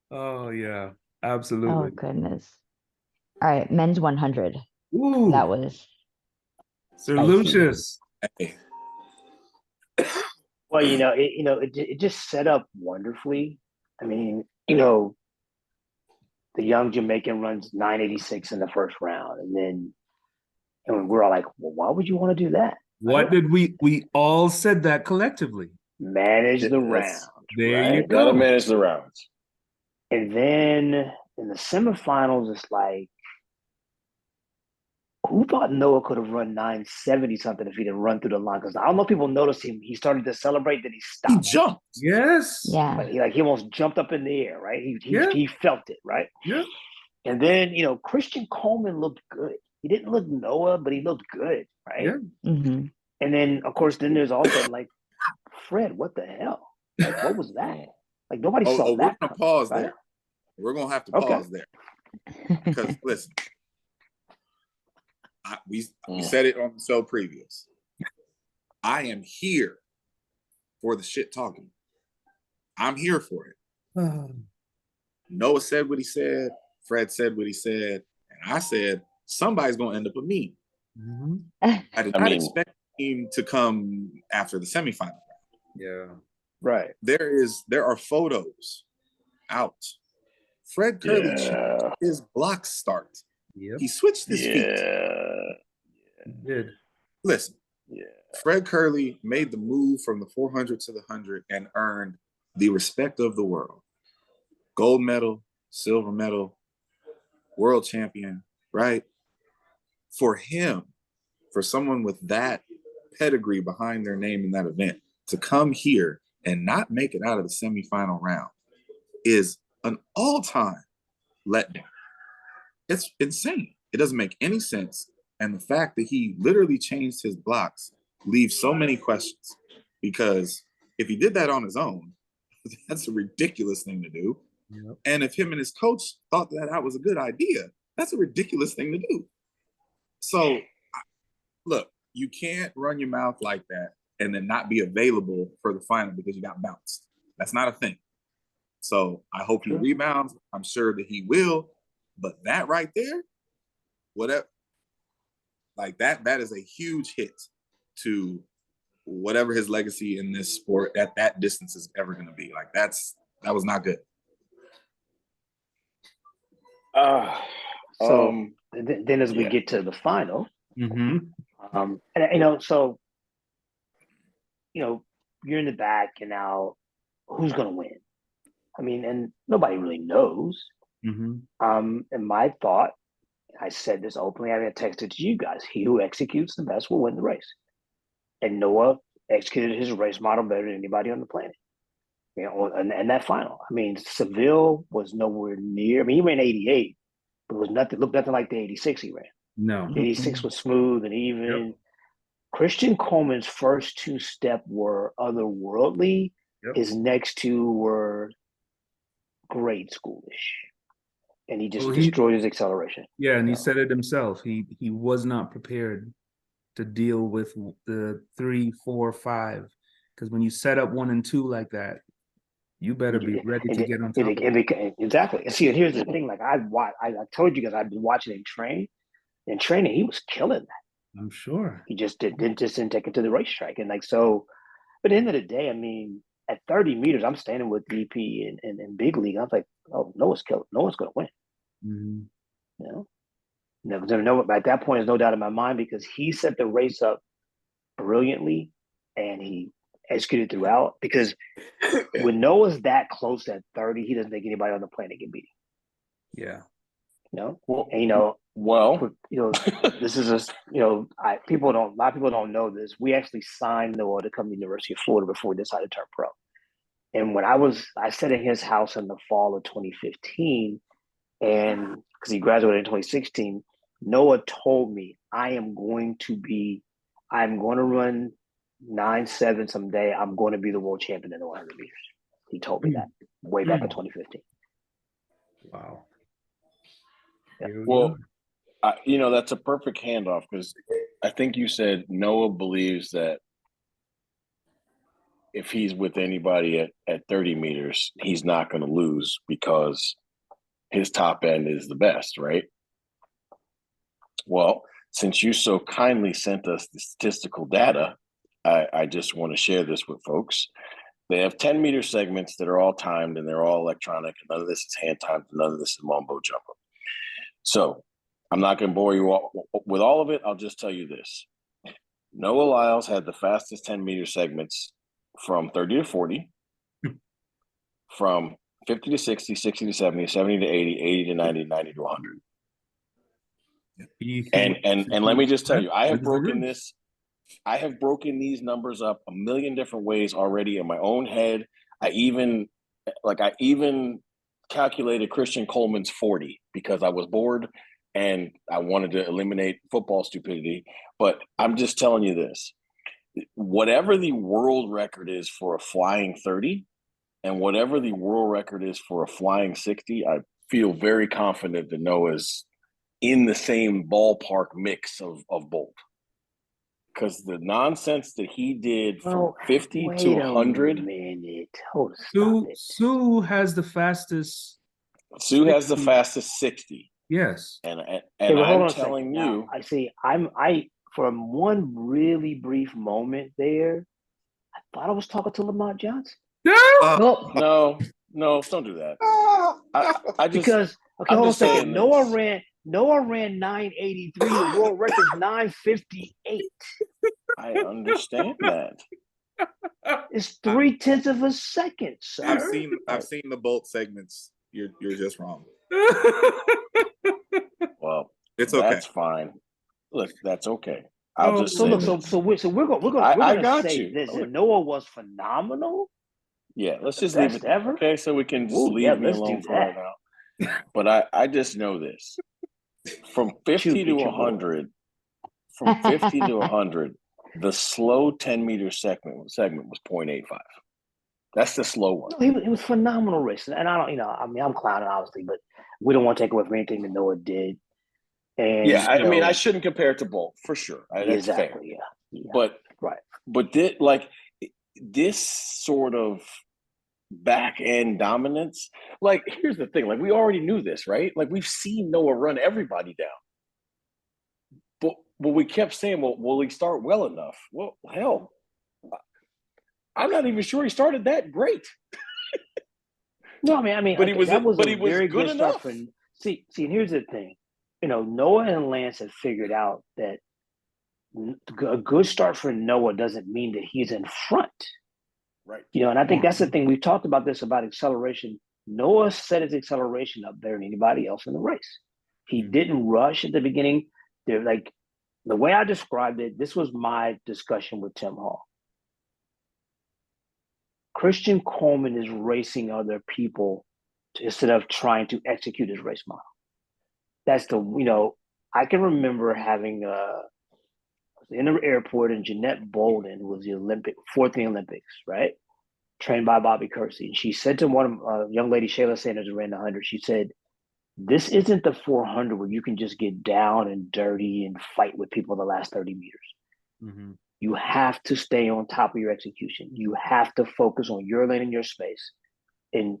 Oh yeah, absolutely. Oh goodness. All right, men's 100. Ooh, that was Sir Lucius. Hey. Well, it just set up wonderfully. I mean, the young Jamaican runs 986 in the first round, and then we're all like, well, why would you want to do that? What did we all said that collectively? Manage the round. There you go. Gotta manage the rounds. And then in the semifinals, it's like, who thought Noah could have run 970 something if he didn't run through the line? Because I don't know if people noticed him. He started to celebrate, then he He stopped. jumped. Yes. Yeah. But he almost jumped up in the air, right? Yeah. He felt it, right? Yeah. And then, Christian Coleman looked good. He didn't look Noah, but he looked good, right? Yeah. Hmm. And then, of course, then there's also like, Fred, what the hell? Like, what was that? Like, nobody saw We're that. gonna pause right? there. We're gonna have to Okay. pause there because listen, we said it on the show previous. I am here for the shit talking. I'm here for it. Noah said what he said. Fred said what he said, and I said somebody's gonna end up with me. Mhm. I did not expect him to come after the semifinal. Yeah. Right. There are photos out. Fred Curley changed his block start. Yep. He switched his feet. He did. Listen, Fred Curley made the move from the 400 to the 100 and earned the respect of the world. Gold medal, silver medal, world champion, right? For him, for someone with that pedigree behind their name in that event, to come here and not make it out of the semifinal round is an all-time letdown. It's insane. It doesn't make any sense. And the fact that he literally changed his blocks leaves so many questions, because if he did that on his own, that's a ridiculous thing to do. Yep. And if him and his coach thought that was a good idea, that's a ridiculous thing to do. So, look, you can't run your mouth like that and then not be available for the final because you got bounced. That's not a thing. So I hope he rebounds. I'm sure that he will. But that right there, whatever, like that is a huge hit to whatever his legacy in this sport at that distance is ever going to be. Like that was not good. So then as we get to the final, and so you're in the back, and now who's going to win? I mean, and nobody really knows. And my thought, I said this openly, I texted to you guys, he who executes the best will win the race. And Noah executed his race model better than anybody on the planet. And that final. I mean, Seville was nowhere near. I mean, he ran 88, but it was looked nothing like the 86 he ran. No. 86 was smooth and even. Yep. Christian Coleman's first two-step were otherworldly. Yep. His next two were grade schoolish. And he just destroyed his acceleration. Yeah, and he said it himself. He was not prepared to deal with the 3, 4, 5. Because when you set up 1 and 2 like that, you better be ready to get on top. Exactly. And see, and here's the thing: like I told you guys, I've been watching him train. In training, he was killing that. I'm sure. He just didn't take it to the racetrack, and like so. But at the end of the day, I mean, at 30 meters, I'm standing with VP and big league. I was like, oh, Noah's killing. Noah's going to win. No, at that point, there's no doubt in my mind, because he set the race up brilliantly, and he executed throughout. Because when Noah's that close at 30, he doesn't think anybody on the planet can beat him. Yeah. Well, and, this is a a lot of people don't know this. We actually signed Noah to come to the University of Florida before he decided to turn pro. And when I sat in his house in the fall of 2015, and because he graduated in 2016, Noah told me, I'm going to run 9.7 someday. I'm going to be the world champion in the 100 meters. He told me that way back in 2015. Wow. Well, that's a perfect handoff, because I think you said Noah believes that if he's with anybody at 30 meters, he's not going to lose because his top end is the best, right? Well, since you so kindly sent us the statistical data, I just want to share this with folks. They have 10-meter segments that are all timed, and they're all electronic. None of this is hand timed. None of this is mumbo jumbo. So I'm not going to bore you all with all of it. I'll just tell you this. Noah Lyles had the fastest 10-meter segments from 30 to 40, from 50 to 60, 60 to 70, 70 to 80, 80 to 90, 90 to 100. And let me just tell you, I have This is the broken race. this. I have broken these numbers up a million different ways already in my own head. I even calculated Christian Coleman's 40 because I was bored and I wanted to eliminate football stupidity. But I'm just telling you this. Whatever the world record is for a flying 30 and whatever the world record is for a flying 60, I feel very confident that Noah's in the same ballpark mix of both. Because the nonsense that he did from 50 to 100. Hold Sue has the fastest. Sue has the 60. fastest 60. Yes. And hold on I'm a telling second. you. Now, I see. I for one really brief moment there, I thought I was talking to Lamont Johnson. Nope. No, don't do that. I just Because I'm hold on a just second. saying Noah this. ran 983. The world record's 958. I understand that. It's 0.3 of a second, sir. I've seen the Bolt segments. You're just wrong. Well, It's okay. That's fine. Look, that's okay. I'll just So say look, this. so we're going I to got say you. this. Okay. That Noah was phenomenal. Yeah, let's just Best leave it ever? okay, so we can just Ooh, leave yeah, me let's alone do for right now. But I just know this. From 50 Shoot to me, your boy. 100, from 50 to 100, the slow 10-meter segment was 0.85. That's the slow one. No, he was phenomenal racing. And I don't, I'm clowning obviously, but we don't want to take away from anything that Noah did. And Yeah, I mean, I shouldn't compare it to Bolt for sure. That's fair. Exactly, yeah. But right. But this sort of back end dominance, like here's the thing, like we already knew this, right? Like we've seen Noah run everybody down. But we kept saying, well, will he start well enough? Well, hell, I'm not even sure he started that great. No, I mean, but he was very good enough. start for. See, and here's the thing, Noah and Lance have figured out that a good start for Noah doesn't mean that he's in front. Right. And I think that's the thing. We've talked about this about acceleration. Noah set his acceleration up better than anybody else in the race. He didn't rush at the beginning. They're like, the way I described it, this was my discussion with Tim Hall. Christian Coleman is racing other people instead of trying to execute his race model. That's I can remember having in the airport, and Jeanette Bolden, who was the fourth in the Olympics, right? Trained by Bobby Kersey. And she said to one of young lady, Shayla Sanders, who ran the 100, she said, this isn't the 400 where you can just get down and dirty and fight with people in the last 30 meters. Mm-hmm. You have to stay on top of your execution. You have to focus on your lane and your space and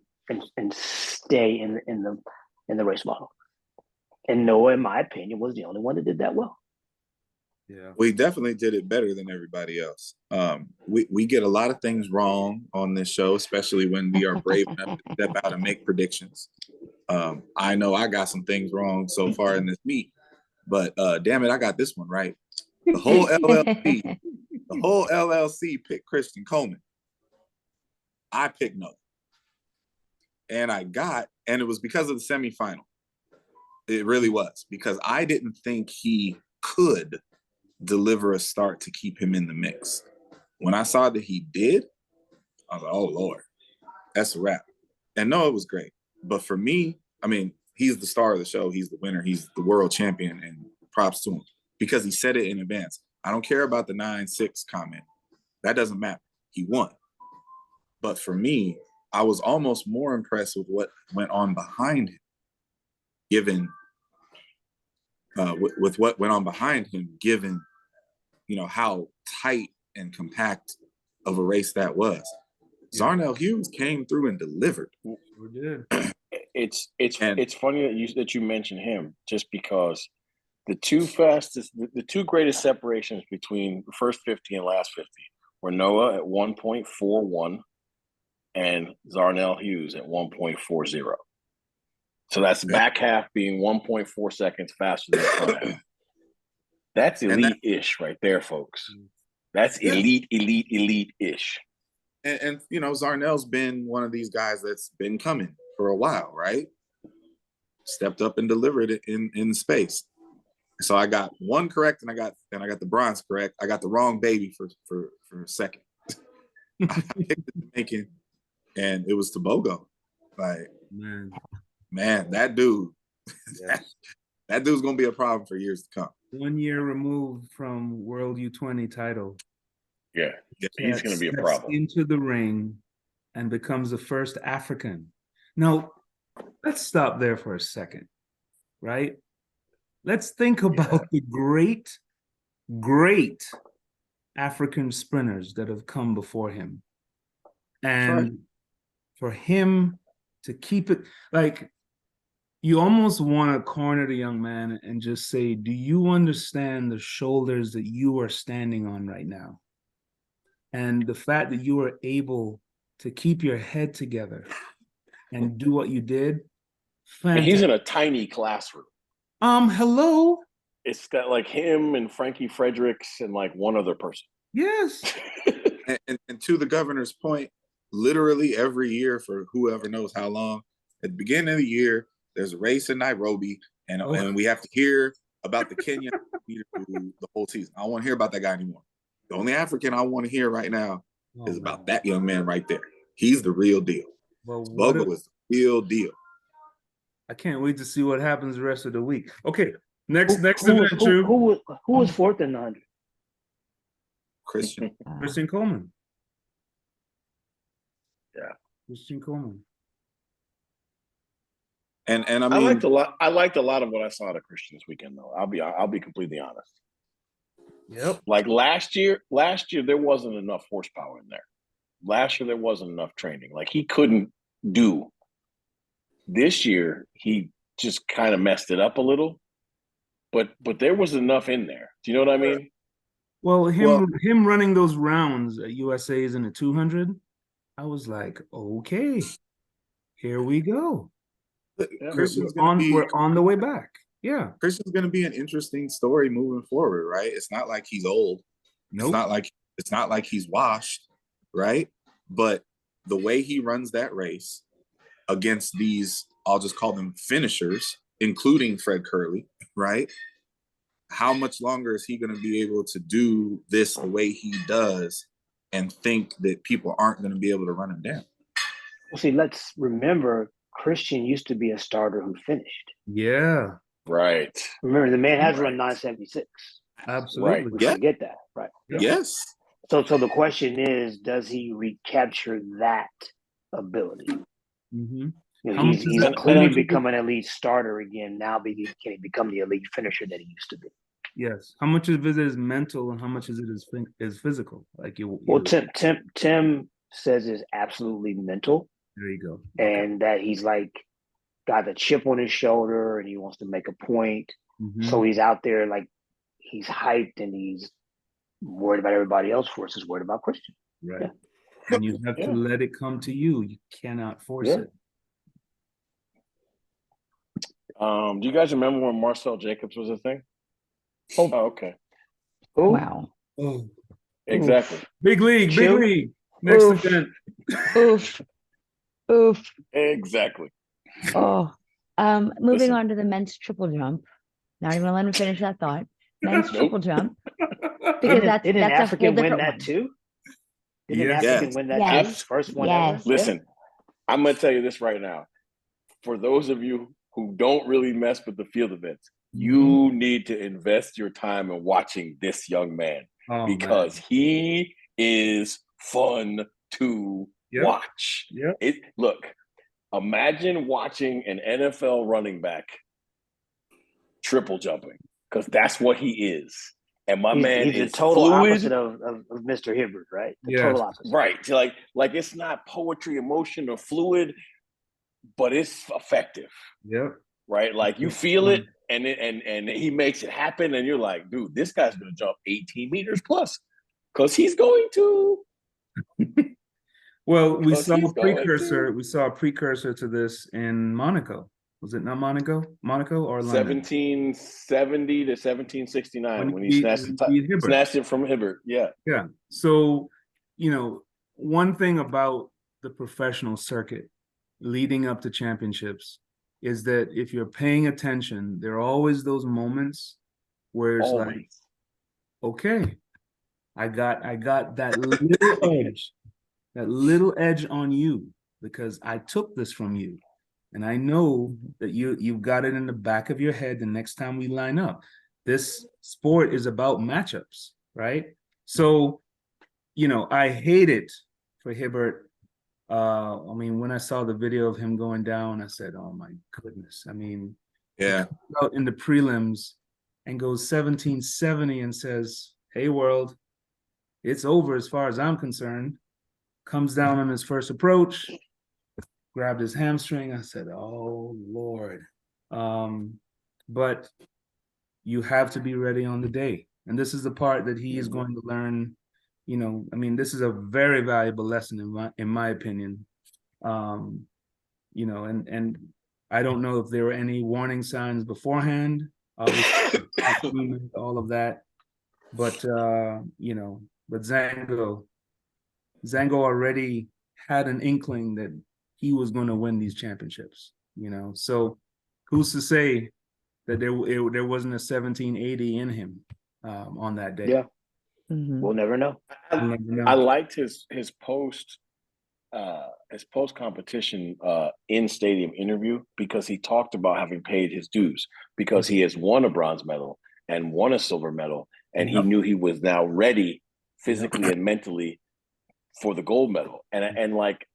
stay in the race model. And Noah, in my opinion, was the only one that did that well. Yeah, we definitely did it better than everybody else. We get a lot of things wrong on this show, especially when we are brave enough to step out and make predictions. I know I got some things wrong so far in this meet, but damn it, I got this one right. The whole LLC picked Christian Coleman. I picked Noah. And it was because of the semifinal. It really was, because I didn't think he could deliver a start to keep him in the mix. When I saw that he did, I was like, oh Lord, that's a wrap. And no, it was great. But for me, I mean, he's the star of the show. He's the winner. He's the world champion, and props to him because he said it in advance. I don't care about the 9-6 comment. That doesn't matter. He won. But for me, I was almost more impressed with what went on behind him, given with what went on behind him, given how tight and compact of a race that was. Zarnell Hughes came through and delivered. It's funny that you mentioned him, just because the two greatest separations between the first 50 and last 50 were Noah at 1.41 and Zarnell Hughes at 1.40. So that's back half being 1.4 seconds faster than front half. That's elite-ish right there, folks. That's elite-ish. And Zarnell's been one of these guys that's been coming for a while, right? Stepped up and delivered it in the space. So I got one correct, and I got the bronze correct. I got the wrong baby for second. I picked the Jamaican, and it was Tobago. Like, man, that dude, that dude's gonna be a problem for years to come. 1 year removed from World U20 title. Yeah, he's going to be a problem. Into the ring and becomes the first African. Now, let's stop there for a second, right? Let's think about the great, great African sprinters that have come before him. And for him to keep it, like, you almost want to corner the young man and just say, do you understand the shoulders that you are standing on right now? And the fact that you were able to keep your head together and do what you did. And he's in a tiny classroom. Hello. It's got like him and Frankie Fredericks and like one other person. Yes. and to the governor's point, literally every year for whoever knows how long, at the beginning of the year, there's a race in Nairobi, and we have to hear about the Kenyan the whole season. I don't want to hear about that guy anymore. The only African I want to hear right now is about that young man right there. He's the real deal. Well, Bogo is the real deal. I can't wait to see what happens the rest of the week. Okay, next Who event, Drew. who was fourth in the 100? Christian Coleman. Yeah, Christian Coleman. And I mean, I liked a lot of what I saw at Christian this weekend, though. I'll be completely honest. Yep. Like last year there wasn't enough horsepower in there. Last year there wasn't enough training. Like he couldn't do. This year he just kind of messed it up a little, but there was enough in there. Do you know what I mean? Well, him running those rounds at USA's in the 200, I was like, okay, here we go. We're on the way back. Yeah, Christian's going to be an interesting story moving forward, right? It's not like he's old. Nope. It's not like he's washed, right? But the way he runs that race against these, I'll just call them finishers, including Fred Curley, right? How much longer is he going to be able to do this the way he does and think that people aren't going to be able to run him down? Well, see, let's remember Christian used to be a starter who finished. Yeah. Right. Remember, the man has run 976. Absolutely. Right. We forget that, right? Yes. So the question is, does he recapture that ability? Mm-hmm. You know, he's clearly become an elite starter again. Now can he become the elite finisher that he used to be? Yes. How much of it is mental and how much is it is physical? Like Tim says it's absolutely mental. There you go. And that he's like got the chip on his shoulder and he wants to make a point. Mm-hmm. So he's out there like he's hyped and he's worried about everybody else versus worried about Christian. Right. Yeah. And you have to let it come to you. You cannot force it. Do you guys remember when Marcel Jacobs was a thing? Oh, okay. Oh. Wow. Oh. Exactly. Big league. Next event. Oof. Exactly. Oh. Moving on to the men's triple jump. Not even let him finish that thought. Men's triple jump. Because that's African a whole win different that one. too? Didn't African win that too? First one ever? Listen, I'm going to tell you this right now. For those of you who don't really mess with the field events, you need to invest your time in watching this young man because he is fun to watch. Yep. Look, imagine watching an NFL running back triple jumping because that's what he is. And he's the total opposite of Mr. Hibbert, right? The total opposite. Right. Like it's not poetry, emotion, or fluid, but it's effective. Yep. Right. Like you feel it and he makes it happen. And you're like, dude, this guy's going to jump 18 meters plus because he's going to. Well, we saw a precursor to this in Monaco. Was it not Monaco? Or London? 1770 to 1769 when he snatched it from Hibbert. Yeah. Yeah. So, one thing about the professional circuit leading up to championships is that if you're paying attention, there are always those moments where it's like, Always. okay, I got that little edge on you because I took this from you. And I know that you've got it in the back of your head the next time we line up. This sport is about matchups, right? So, I hate it for Hibbert. I mean, when I saw the video of him going down, I said, oh my goodness. I mean, Yeah. out in the prelims and goes 1770 and says, hey world, it's over as far as I'm concerned. Comes down on his first approach, grabbed his hamstring. I said, oh Lord. But you have to be ready on the day. And this is the part that he is going to learn. I mean, this is a very valuable lesson in my opinion. And I don't know if there were any warning signs beforehand, obviously, all of that. But but Zango already had an inkling that he was going to win these championships, so who's to say that there wasn't a 1780 in him on that day? Yeah. Mhm. We'll never know. I liked his post competition in stadium interview because he talked about having paid his dues because he has won a bronze medal and won a silver medal, and he knew he was now ready physically and mentally for the gold medal. And like,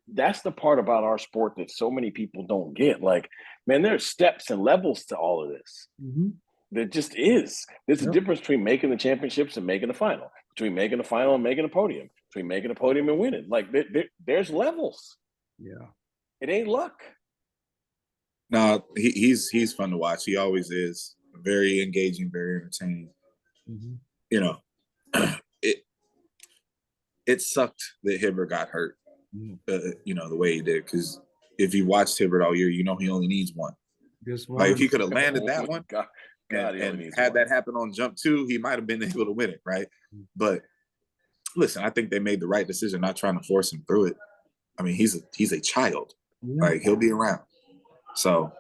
that's the part about our sport that so many people don't get. Like, man, there's steps and levels to all of this. Mm-hmm. There just is. There's a difference between making the championships and making the final, between making the final and making a podium, between making a podium and winning. Like, there's levels. Yeah. It ain't luck. No, he's fun to watch. He always is. Very engaging, very entertaining. Mm-hmm. It sucked that Hibbert got hurt. The way he did, because if you watched Hibbert all year, he only needs one. Just one. Like, if he could have landed that one God, and had that happen on jump 2, he might have been able to win it, right? But listen, I think they made the right decision not trying to force him through it. I mean, he's a child. Yeah. Like, he'll be around. So,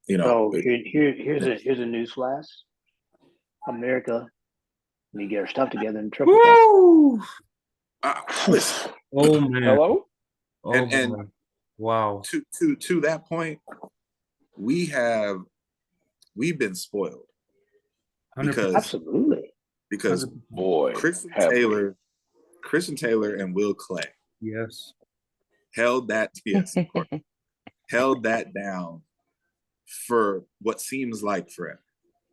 So here's a news flash. America need to get her stuff together and triple Woo! Listen. Oh man. Hello? Oh, and wow. To that point, we've been spoiled. 100%. Absolutely. Because boy, Christian Taylor and Will Clay held that down for what seems like forever.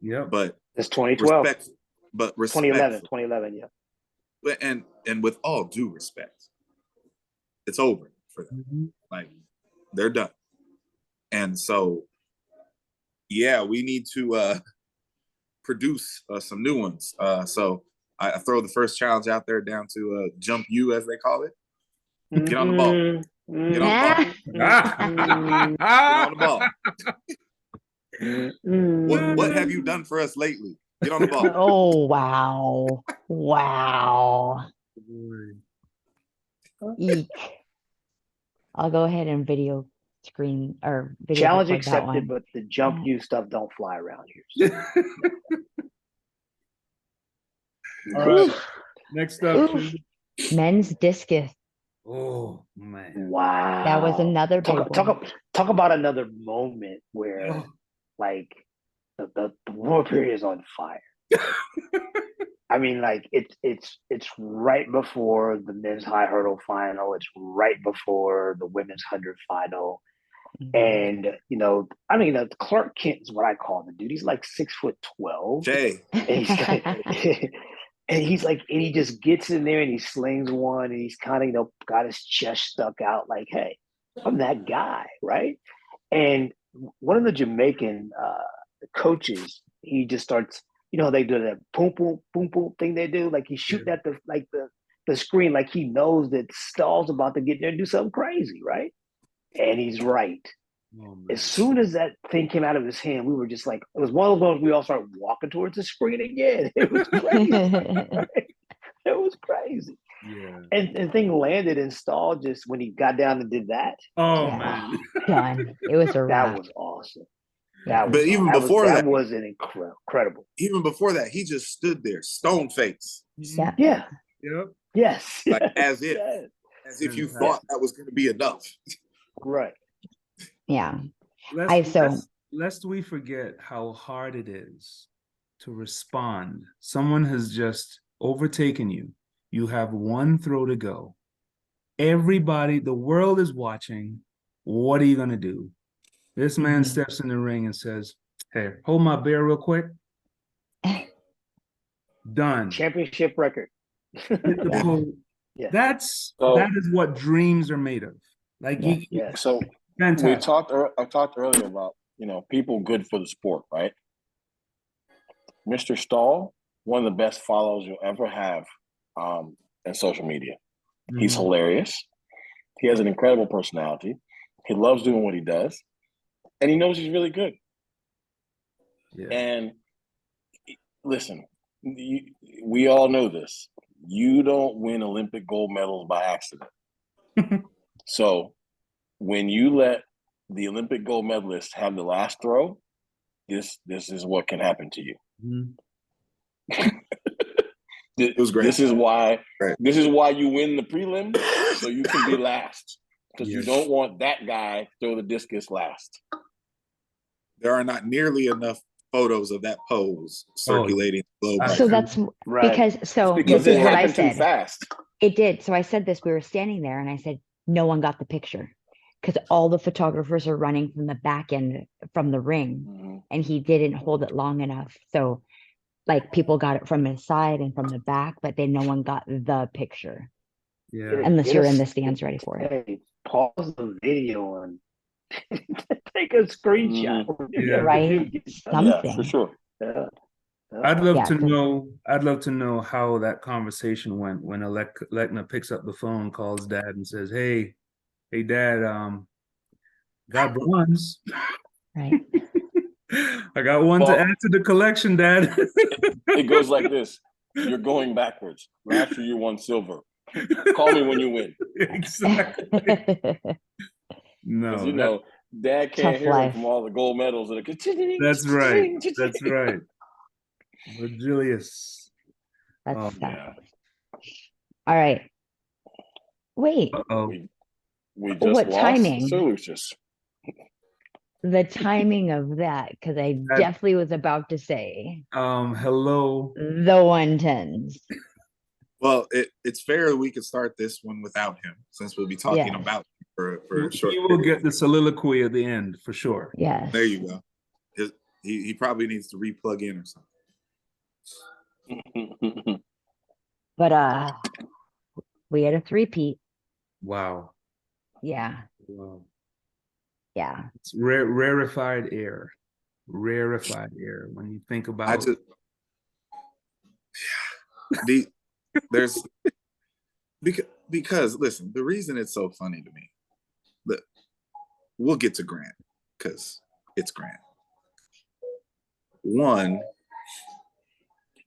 Yeah. But it's 2012. 2011, yeah. And with all due respect, it's over for them. Mm-hmm. Like, they're done. And so, yeah, we need to produce some new ones. So I throw the first challenge out there down to jump you, as they call it. Get on the ball. Get on the ball. What have you done for us lately? Get on the ball. Oh, wow. Eek. I'll go ahead and video screen or video challenge record that accepted, one. but the jump you stuff don't fly around here. All right. Next up, Men's discus. oh man. Wow. That was another big one. Talk about another moment where like the war period is on fire. I mean, like it's right before the men's high hurdle final. It's right before the women's 100 final. And Clark Kent is what I call the dude. He's like 6'12". Jay. And he just gets in there and he slings one and he's kind of got his chest stuck out like, hey, I'm that guy, right? And one of the Jamaican coaches, he just starts, they do that boom boom boom boom thing they do, like he's shooting at the screen, like he knows that Stahl's about to get there and do something crazy, right? And he's right. As soon as that thing came out of his hand, we were just like, it was one of those ones we all started walking towards the screen again. It was crazy. Right? It was crazy. Yeah. And the thing landed and Stahl just, when he got down and did that. Oh Yeah. man. Done. It was a wrap. That was awesome. That But was even that was before that that, was an incredible. even before that, he just stood there, stone face, Yeah. Yeah. Yep. Yes. like yes, as if yes. you Fantastic. thought that was going to be enough. Right. Yeah. Lest, so- lest we forget how hard it is to respond. Someone has just overtaken you. You have one throw to go. Everybody, the world is watching. What are you going to do? This man steps in the ring and says, "Hey, hold my beer real quick." Done. Championship record. Hit the Yeah. pole. Yeah. That So- is what dreams are made of. Like Yeah. Yes. So fantastic. I talked earlier about, people good for the sport, right? Mr. Stahl, one of the best follows you'll ever have in social media. He's Mhm. hilarious. He has an incredible personality. He loves doing what he does, and he knows he's really good. Yeah. And listen, we all know this. You don't win Olympic gold medals by accident. So when you let the Olympic gold medalist have the last throw, this is what can happen to you. Mhm. It was great. This is why Right. This is why you win the prelim, so you can be last, because you Yes. don't want that guy to throw the discus last. There are not nearly enough photos of that pose circulating the globe. I So couldn't- that's Right. because, so Because this it is what I happened too said. fast. It did. So I said this, we were standing there and I said, no one got the picture because all the photographers are running from the back end from the ring Mhm. and he didn't hold it long enough. So like people got it from his side and from the back, but then no one got the picture Yeah. unless Get you're us- in the stands ready for it. Hey, pause the video and take a screenshot. Yeah. Right? Yeah, Something. for sure. Yeah. I'd love Yeah, to 'cause- know. I'd love to know how that conversation went when Lekna picks up the phone, calls Dad, and says, "Hey, Dad, got bronze. Right. I got one to Well- add to the collection, Dad." It goes like this. You're going backwards. Last year you won silver. Call me when you win. Exactly. No, Because Dad can't Tough hear him life. from all the gold medals that are. that's right. That's right. But Julius. That's Oh, tough. Yeah. All right. Wait, Oh, We just What lost timing? Sir Lucius. the timing of that, because I That- definitely was about to say hello. the 110s. Well, it's fair we could start this one without him, since we'll be talking Yes. about him for a short He will period. get the soliloquy at the end for sure. Yes. There you go. He probably needs to replug in or something. But we had a three-peat. Wow. Yeah. Wow. Yeah. It's rarefied air. Rarefied air. When you think about I just there's because listen, the reason it's so funny to me, that we'll get to Grant because it's Grant. One,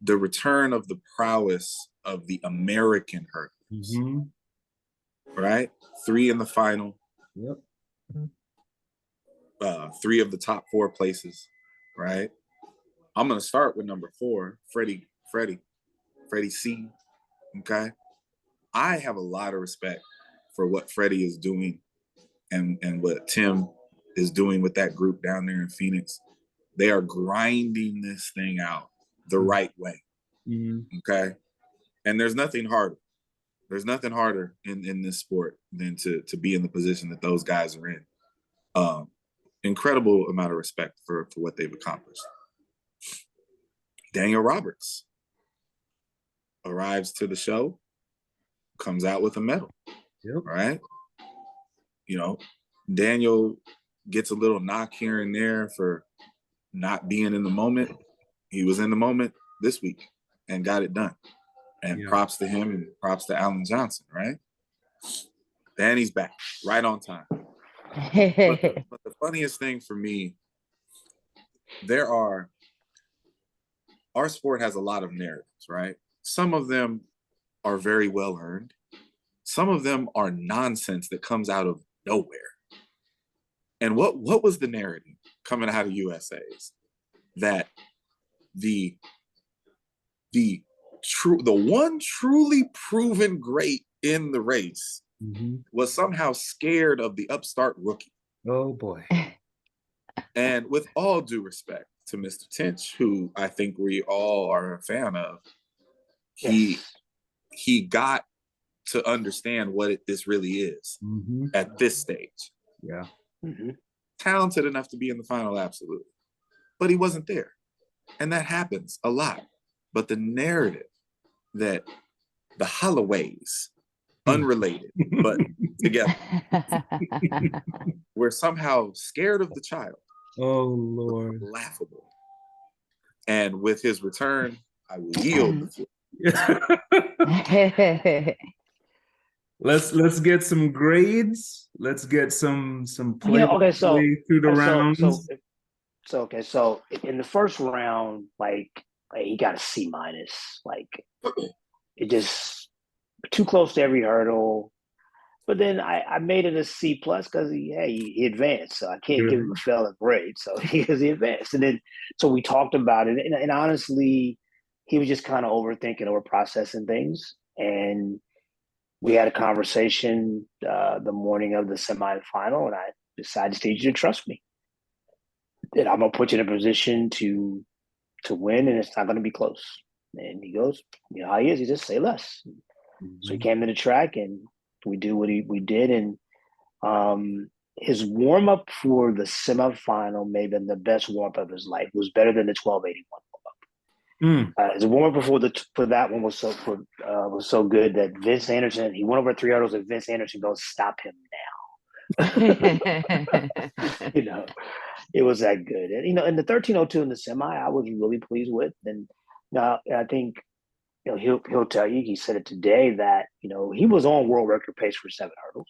the return of the prowess of the American hurdlers, Mhm. right? 3 in the final, Yep. 3 of the top 4 places, right? I'm gonna start with number 4, Freddie C. Okay, I have a lot of respect for what Freddie is doing and what Tim is doing with that group down there in Phoenix. They are grinding this thing out the right way. Mhm. Okay, and there's nothing harder. There's nothing harder in this sport than to be in the position that those guys are in. Incredible amount of respect for what they've accomplished. Daniel Roberts arrives to the show, comes out with a medal. Yep. Right? Daniel gets a little knock here and there for not being in the moment. He was in the moment this week and got it done. And Yeah. props to him and props to Alan Johnson, right? And he's back right on time. But the funniest thing for me, our sport has a lot of narratives, right? Some of them are very well earned. Some of them are nonsense that comes out of nowhere. And what was the narrative coming out of USA's? That the one truly proven great in the race was somehow scared of the upstart rookie. Oh boy. And with all due respect to Mr. Tinch, who I think we all are a fan of, he got to understand what this really is at this stage. Yeah. Talented enough to be in the final, absolutely. But he wasn't there. And that happens a lot. But the narrative that the Holloways, unrelated, but together, were somehow scared of the child. Oh Lord. Laughable. And with his return, I will yield the floor. Let's get some grades. Let's get some play through the rounds. So in the first round, like he got a C-. Like it just too close to every hurdle. But then I made it a C+ because he advanced. So I can't give him a failing grade. So because he advanced. And then so we talked about it. And honestly, he was just kind of overthinking, over processing things. And we had a conversation the morning of the semifinal, and I decided to need you to trust me. That I'm gonna put you in a position to win, and it's not gonna be close. And he goes, you know how he is. He just say less. So he came to the track, and we did what we did. And his warm up for the semifinal may have been the best warm up of his life. It was better than the 1281 warm up. His warm up for that one was so good that Vince Anderson, he went over 3 hurdles, and Vince Anderson goes, "Stop him now." You know, it was that good. And in the 1302 in the semi, I was really pleased with. And now I think he'll tell you, he said it today, that he was on world record pace for 7 hurdles.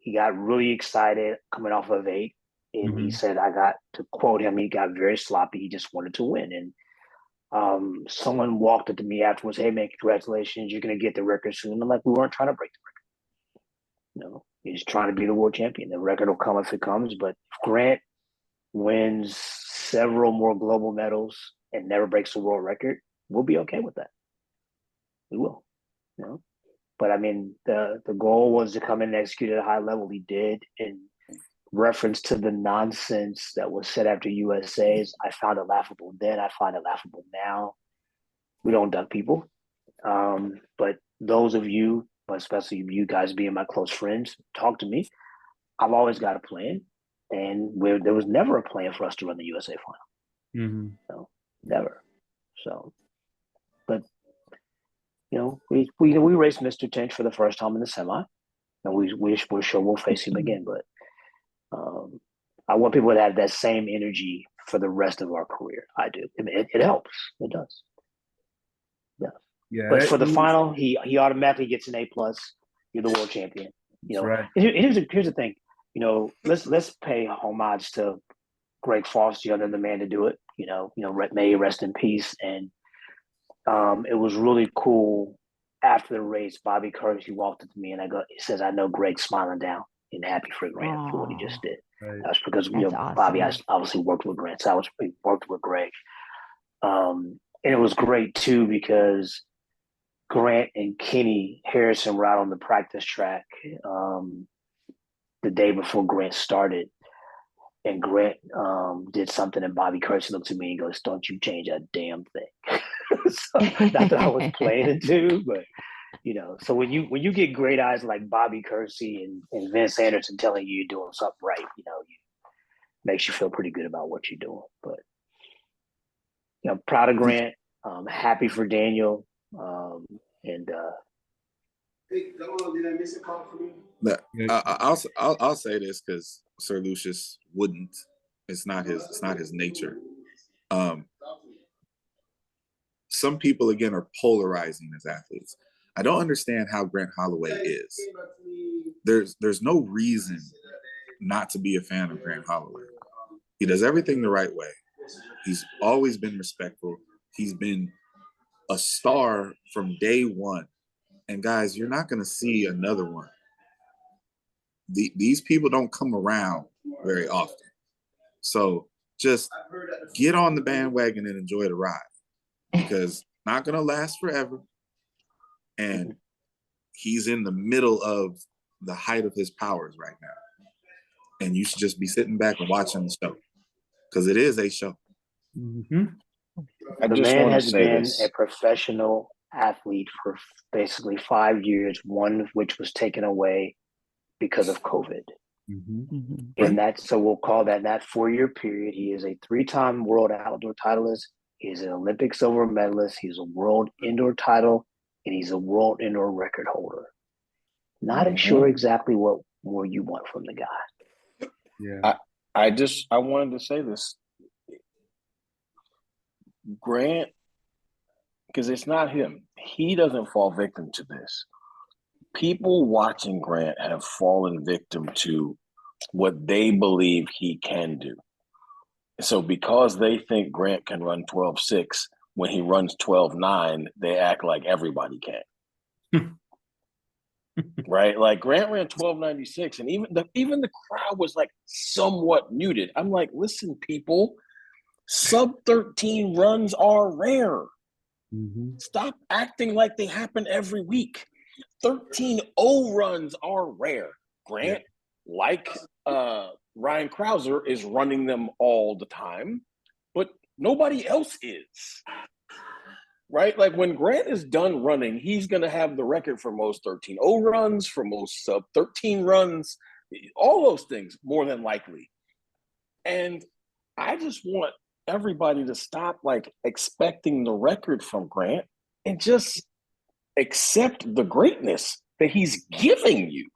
He got really excited coming off of 8, and he said, I got to quote him, he got very sloppy. He just wanted to win. And someone walked up to me afterwards, "Hey man, congratulations, you're going to get the record soon." I'm like, we weren't trying to break the record. He's trying to be the world champion. The record will come if it comes. But if Grant wins several more global medals and never breaks the world record, we'll be okay with that. We will. But I mean, the goal was to come in and execute at a high level. He did. In reference to the nonsense that was said after USA's, I found it laughable then. I find it laughable now. We don't duck people. But those of you, especially you guys being my close friends, talk to me. I've always got a plan. And there was never a plan for us to run the USA final. So, never. So, but we raced Mr. Tinch for the first time in the semi, and we're sure we'll face him again. But I want people to have that same energy for the rest of our career. I do. It helps. It does. Yeah. Yeah. But for the final, he automatically gets an A+. You're the world champion. Right. Here's the thing. Let's pay homage to Greg Foster, the man to do it. May he rest in peace. And it was really cool. After the race, Bobby Curtis, he walked up to me and he says, "I know Greg's smiling down and happy for Grant for what he just did." Right. That's because awesome. Bobby obviously worked with Grant, so I worked with Greg. And it was great too because Grant and Kenny Harrison were out on the practice track the day before Grant started. And Grant did something, and Bobby Curtis looks at me and goes, "Don't you change a damn thing." So, not that I was planning to, but so when you get great eyes like Bobby Kersey and Vince Anderson telling you you're doing something right, makes you feel pretty good about what you're doing. But proud of Grant, happy for Daniel, and Hey, did I miss a call from you? I'll say this because Sir Lucius wouldn't. It's not his nature. Some people again are polarizing as athletes. I don't understand how Grant Holloway is. There's no reason not to be a fan of Grant Holloway. He does everything the right way. He's always been respectful. He's been a star from day one. And guys, you're not going to see another one these people don't come around very often. So just get on the bandwagon and enjoy the ride, because it's not going to last forever. And he's in the middle of the height of his powers right now. And you should just be sitting back and watching the show, because it is a show. Mm-hmm. I The just man want to has say been this. a professional athlete for basically 5 years, one of which was taken away because of COVID. Mm-hmm. And that's, so we'll call that 4-year period. He is a 3-time world outdoor titleist. He is an Olympic silver medalist. He's a world indoor title, and he's a world indoor record holder. Not sure exactly what more you want from the guy. Yeah. I wanted to say this. Grant, because it's not him. He doesn't fall victim to this. People watching Grant have fallen victim to what they believe he can do. So because they think Grant can run 12.6, when he runs 12.9, they act like everybody can. Right? Like Grant ran 12.96, and even the crowd was like somewhat muted. I'm like, listen, people, sub 13 runs are rare. Mm-hmm. Stop acting like they happen every week. 13.0 runs are rare. Grant, like Ryan Krauser, is running them all the time, but nobody else is. Right? Like when Grant is done running, he's going to have the record for most 13.0 runs, for most sub 13 runs, all those things, more than likely. And I just want everybody to stop like expecting the record from Grant and just accept the greatness that he's giving you.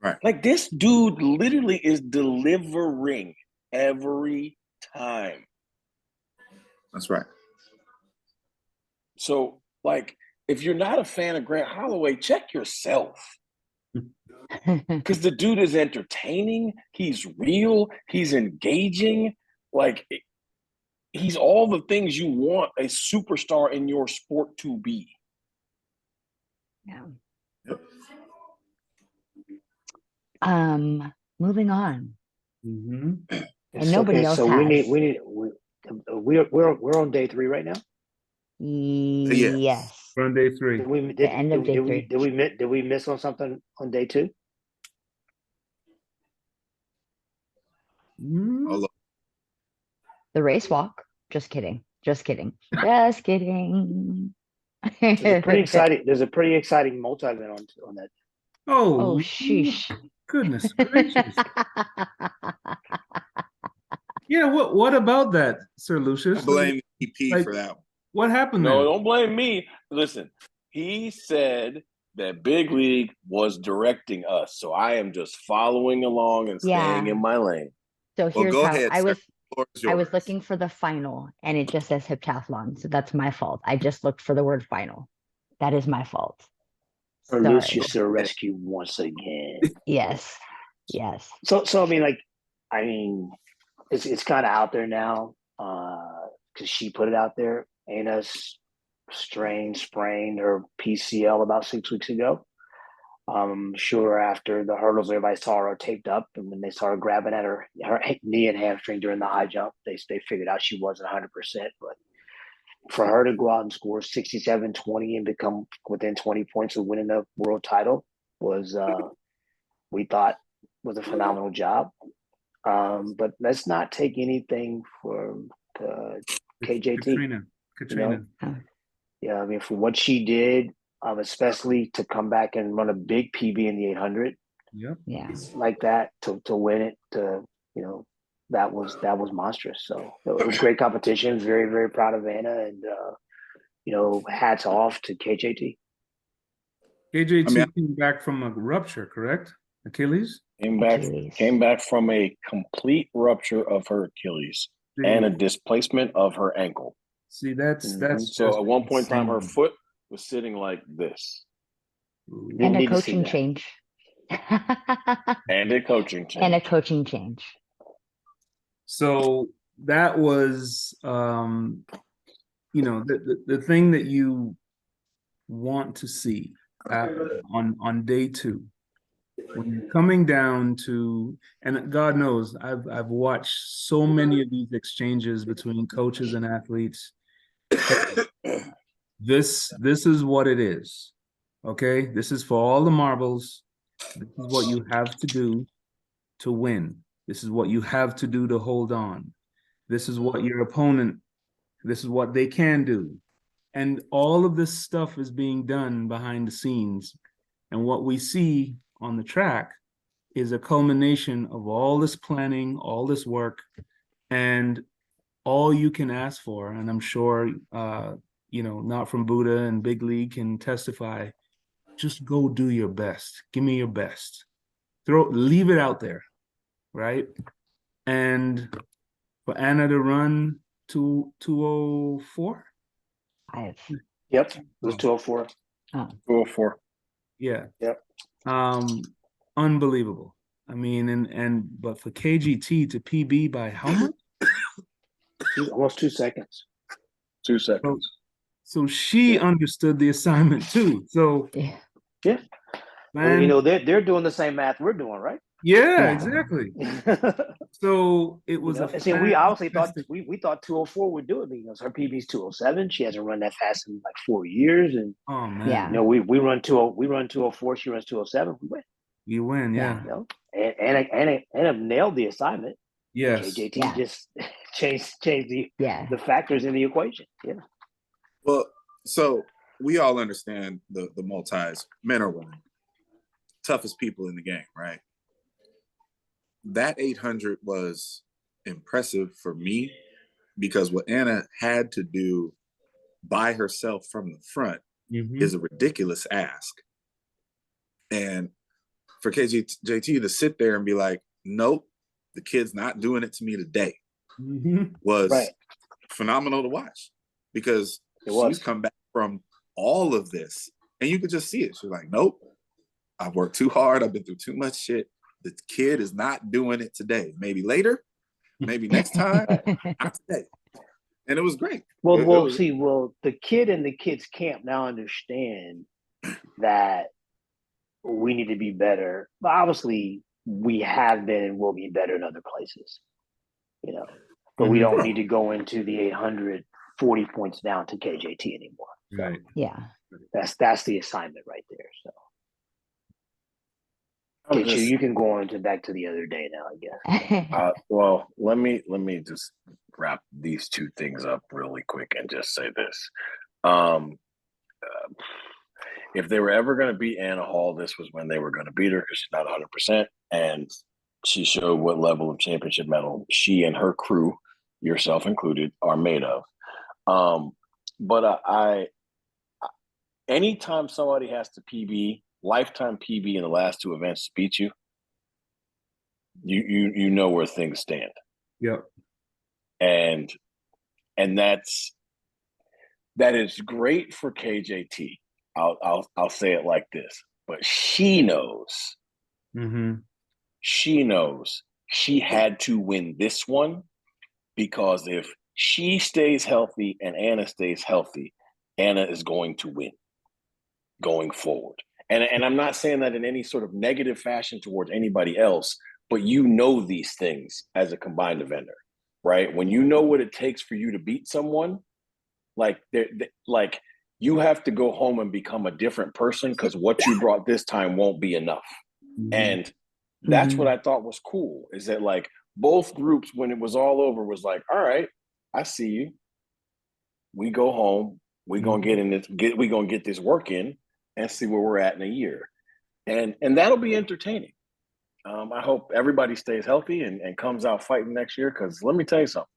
Right. Like this dude literally is delivering every time. That's right. So, like, if you're not a fan of Grant Holloway, check yourself. Because the dude is entertaining, he's real, he's engaging, like he's all the things you want a superstar in your sport to be. Yeah. Yep. Moving on. Mm-hmm. And nobody else so has. we're on day 3 right now. Yes. We're on day 3. The end of day 3. Did we miss on something on day 2? Mm-hmm. The race walk. Just kidding. Just kidding. Just kidding. There's a pretty exciting multi-event on that. Oh, sheesh. Goodness gracious. Yeah, what about that, Sir Lucius? I blame EP for that one. What happened No, there? don't blame me. Listen, he said that Big League was directing us, so I am just following along and staying in my lane. So here's go how ahead, I sir. was. Floor is I was yours. looking for the final, and it just says heptathlon, so that's my fault. I just looked for the word final. That is my fault. Sir Sorry. Lucius to rescue once again. Yes. Yes. So I mean, it's kind of out there now because she put it out there. Anna's sprained her PCL about 6 weeks ago. I'm sure after the hurdles, everybody saw her taped up, and when they started grabbing at her knee and hamstring during the high jump, they figured out she wasn't 100%. But for her to go out and score 67-20 and become within 20 points of winning the world title was, we thought, was a phenomenal job. But let's not take anything from KJT. Katrina. Yeah, I mean, for what she did, especially to come back and run a big PB in the 800. Yep. Yeah. Like that to win it, that was monstrous. So it was great competition. Very, very proud of Anna, and hats off to KJT. KJT came back from a rupture, correct? Achilles? Came back from a complete rupture of her Achilles and a displacement of her ankle. See, that's so at one point in time, her foot was sitting like this. And a coaching change. And a coaching change. So that was, the thing that you want to see on day 2 when you're coming down to, and God knows, I've watched so many of these exchanges between coaches and athletes. This is what it is. Okay, this is for all the marbles. This is what you have to do to win. This is what you have to do to hold on. This is what your opponent, this is what they can do. And all of this stuff is being done behind the scenes. And what we see on the track is a culmination of all this planning, all this work, and all you can ask for. And I'm sure, Not From Buddha and Big League can testify. Just go do your best. Give me your best. Leave it out there, right? And for Anna to run 2:04. Yep, it was 2:04. 2:04. Yeah. Yep. Unbelievable. I mean, but for KGT to PB by how much? Almost 2 seconds. 2 seconds. So she understood the assignment too. So Yeah. Yeah. man, Well, they're doing the same math we're doing, right? yeah, Yeah. exactly. So it was we obviously thought we thought 2:04 would do it because her PB's 2:07. She hasn't run that fast in like 4 years, and oh man, Yeah. we run 2:04. She runs 2:07. We win. you win, yeah. And have nailed the assignment. Yes. KJT just changed the factors in the equation. Yeah. Well, so we all understand the multis, men or women, toughest people in the game, right? That 800 was impressive for me because what Anna had to do by herself from the front is a ridiculous ask. And for KJT to sit there and be like, nope, the kid's not doing it to me today was phenomenal to watch because she's come back from all of this and you could just see it. She's like, nope, I've worked too hard. I've been through too much shit. The kid is not doing it today. Maybe later, maybe next time, not today. And it was great. Well, the kid and the kids camp now understand that we need to be better. But obviously, we have been and will be better in other places, But we don't need to go into the 840 points down to KJT anymore. So Right. Yeah. that's the assignment right there. So. You can go on to back to the other day now, I guess. Well, let me just wrap these two things up really quick and just say this. If they were ever going to beat Anna Hall, this was when they were going to beat her because she's not 100%. And she showed what level of championship medal she and her crew, yourself included, are made of. But anytime somebody has to PB, lifetime PB in the last two events to beat you, you know where things stand. Yep. And that is great for KJT. I'll say it like this, but she knows. She knows she had to win this one because if she stays healthy and Anna stays healthy, Anna is going to win going forward. And I'm not saying that in any sort of negative fashion towards anybody else, but these things as a combined eventer, right? When you know what it takes for you to beat someone, like you have to go home and become a different person because what you brought this time won't be enough. And that's what I thought was cool, is that like both groups, when it was all over, was like, all right, I see you. We go home. We're gonna get this work in and see where we're at in a year. And that'll be entertaining. I hope everybody stays healthy and comes out fighting next year, because let me tell you something.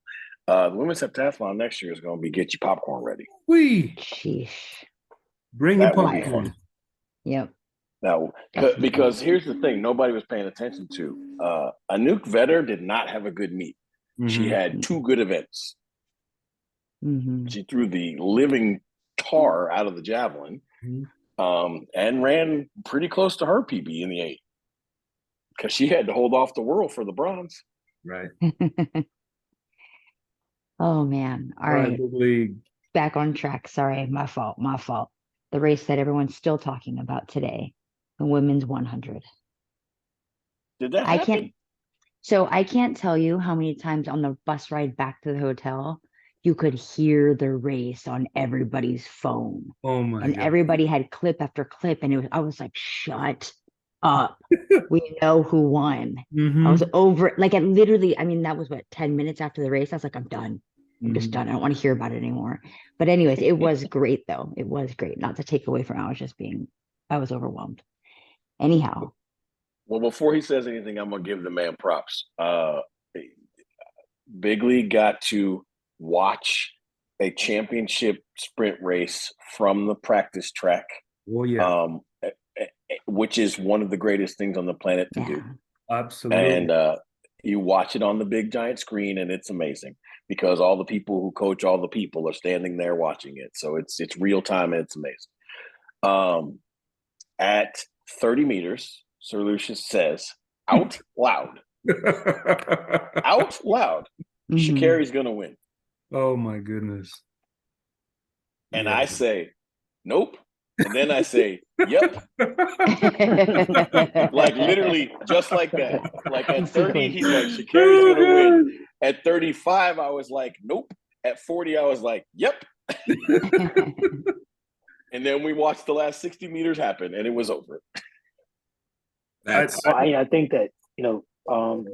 The women's heptathlon next year is going to be get your popcorn ready. Sheesh. Bring your popcorn. Yep. Now, because here's the thing nobody was paying attention to. Anouk Vetter did not have a good meet. She had two good events. She threw the living tar out of the javelin and ran pretty close to her PB in the 8 because she had to hold off the world for the bronze. Right. Oh man. All right. League. Back on track. Sorry, my fault. The race that everyone's still talking about today, the women's 100. Did that I happen? can't. So I can't tell you how many times on the bus ride back to the hotel you could hear the race on everybody's phone, Oh my and God. everybody had clip after clip, and I was like, shut up. We know who won. I was Mhm. over, like, I literally, I mean, that was what, 10 minutes after the race. I was like, I'm done. I'm just Mhm. done. I don't want to hear about it anymore. But anyways, it was great though. It was great. Not to take away from, I was overwhelmed. Anyhow. Well, before he says anything, I'm gonna give the man props. Bigley got to watch a championship sprint race from the practice track, Oh yeah, which is one of the greatest things on the planet to Yeah. do. absolutely. And you watch it on the big giant screen, and it's amazing because all the people who coach all the people are standing there watching it. So it's real time and it's amazing. At 30 meters, Sir Lucius says out loud, out loud, Mhm. Sha'Carri's gonna win. Oh my goodness. And Yeah. I say, nope. And then I say, yep. Like literally just like that. Like In at 30, sequence. he's like, Sha'Carri's gonna win. At 35, I was like, nope. At 40, I was like, yep. And then we watched the last 60 meters happen and it was over. That's Well, I think that,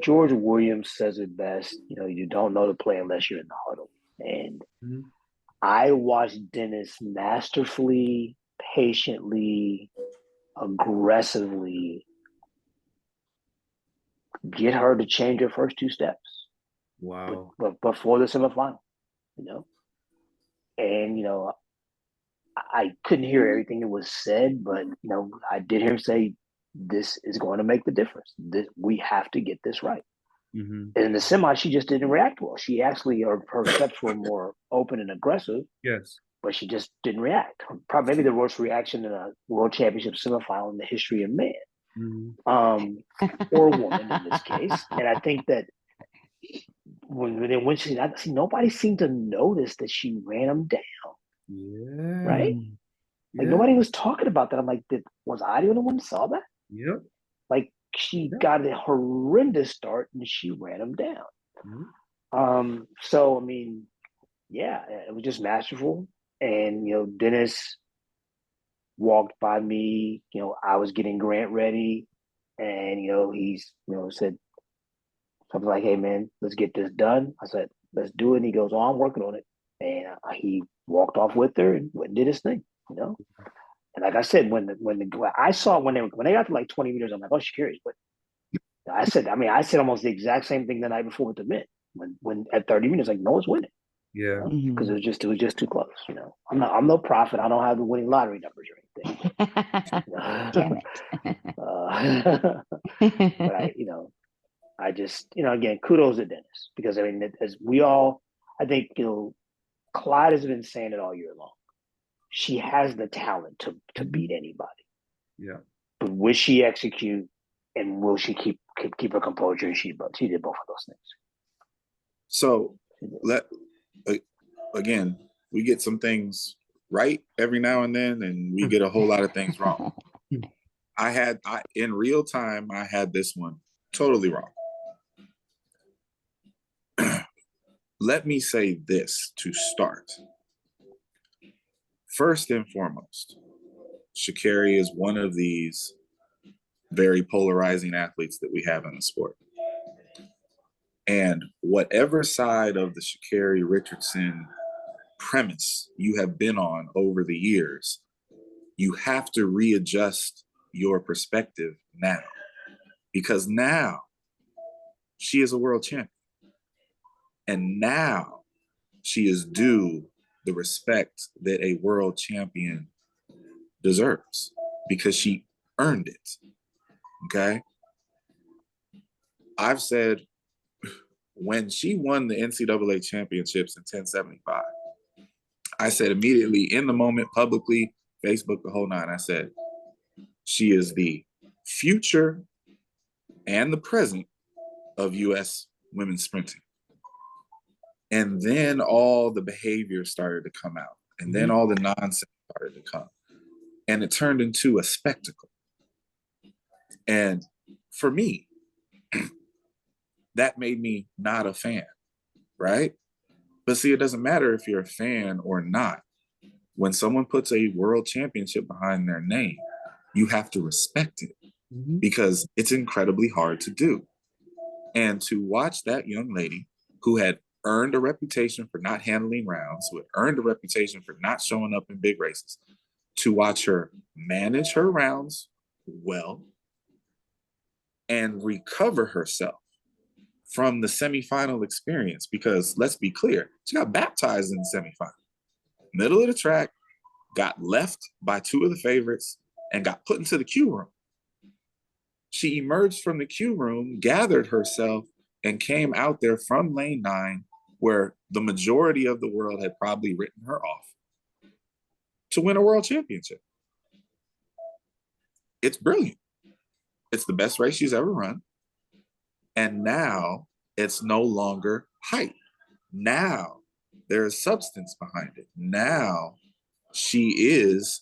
George Williams says it best. You don't know the play unless you're in the huddle. And Mhm. I watched Dennis masterfully, patiently, aggressively get her to change her first two steps, Wow. but before the semifinal, and I couldn't hear everything that was said, but I did hear him say, "This is going to make the difference. We have to get this right." Mhm. And in the semi, she just didn't react well. She actually, her steps were more open and aggressive, Yes. but she just didn't react. Probably maybe the worst reaction in a world championship semifinal in the history of man, Mhm. or woman in this case. And I think that when she, nobody seemed to notice that she ran him down, Yeah. right? Like Yeah. nobody was talking about that. I'm like, was I the only one who saw that? Yep. Like she Yep. got a horrendous start and she ran him down. Mhm. So I mean, yeah, it was just masterful. And Dennis walked by me. I was getting Grant ready, and he's said something like, "Hey man, let's get this done." I said, "Let's do it." And he goes, "Oh, I'm working on it," and he walked off with her and went and did his thing. And like I said, when I saw when they got to like 20 meters, I'm like, "Oh, she's curious." But I said almost the exact same thing the night before with the men. When at 30 minutes, like no one's winning. Yeah. Because it was just too close. I'm no prophet. I don't have the winning lottery numbers or anything. Damn But it. I just again, kudos to Dennis because I mean, as we all, I think Clyde has been saying it all year long. She has the talent to beat anybody. Yeah. But will she execute, and will she keep her composure? And she did both of those things. so again, we get some things right every now and then, and we get a whole lot of things wrong. In real time, I had this one totally wrong. Let me say this to start. First and foremost, Sha'Carri is one of these very polarizing athletes that we have in the sport. And whatever side of the Sha'Carri Richardson premise you have been on over the years, you have to readjust your perspective now. Because now she is a world champion. And now she is due the respect that a world champion deserves because she earned it. Okay? I've said when she won the NCAA championships in 1075, I said immediately in the moment, publicly, Facebook, the whole nine, I said, she is the future and the present of U.S. women's sprinting. And then all the behavior started to come out. And then all the nonsense started to come. And it turned into a spectacle. And for me, That made me not a fan, right? But see, it doesn't matter if you're a fan or not. When someone puts a world championship behind their name, you have to respect it because it's incredibly hard to do. And to watch that young lady who had earned a reputation for not handling rounds, who had earned a reputation for not showing up in big races, to watch her manage her rounds well and recover herself from the semifinal experience, because let's be clear, she got baptized in the semifinal. Middle of the track, got left by two of the favorites, and got put into the queue room. She emerged from the queue room, gathered herself, and came out there from lane 9, where the majority of the world had probably written her off, to win a world championship. It's brilliant. It's the best race she's ever run. And now it's no longer hype. Now there is substance behind it. Now she is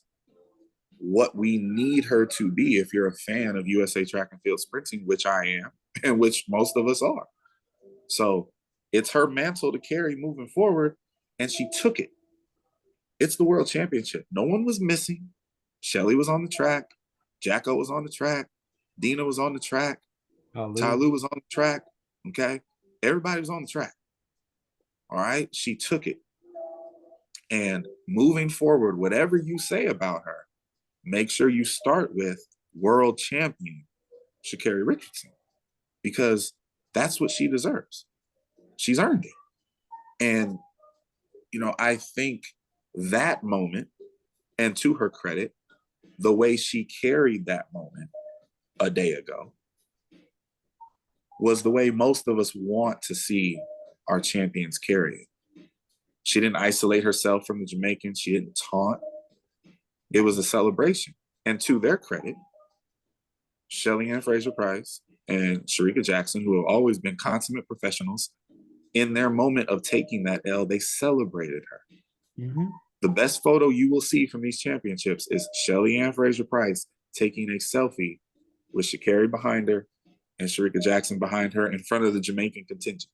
what we need her to be if you're a fan of USA Track and Field Sprinting, which I am, and which most of us are. So it's her mantle to carry moving forward, and she took it. It's the World Championship. No one was missing. Shelly was on the track. Jacko was on the track. Dina was on the track. Tyloo was on the track. Okay? Everybody was on the track. All right? She took it. And moving forward, whatever you say about her, make sure you start with world champion Sha'Carri Richardson, because that's what she deserves. She's earned it. And, you know, I think that moment, and to her credit, the way she carried that moment a day ago was the way most of us want to see our champions carry it. She didn't isolate herself from the Jamaicans. She didn't taunt. It was a celebration. And to their credit, Shelly Ann Fraser-Price and Shericka Jackson, who have always been consummate professionals, in their moment of taking that L, they celebrated her. The best photo you will see from these championships is Shelly Ann Fraser-Price taking a selfie with Sha'Carri behind her and Shericka Jackson behind her in front of the Jamaican contingent.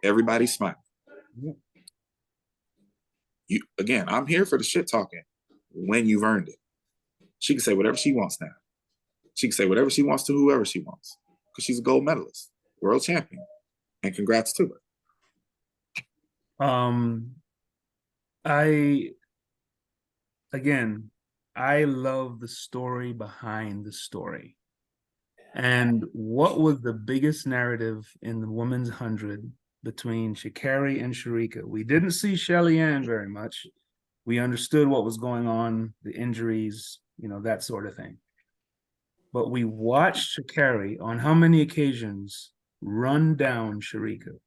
Everybody smiling. Again, I'm here for the shit talking when you've earned it. She can say whatever she wants now. She can say whatever she wants to whoever she wants, because she's a gold medalist, world champion, and congrats to her. I love the story behind the story. And what was the biggest narrative in the women's 100 between Sha'Carri and Shericka? We didn't see Shelly Ann very much. We understood what was going on, the injuries, you know, that sort of thing. But we watched Sha'Carri on how many occasions run down Shericka.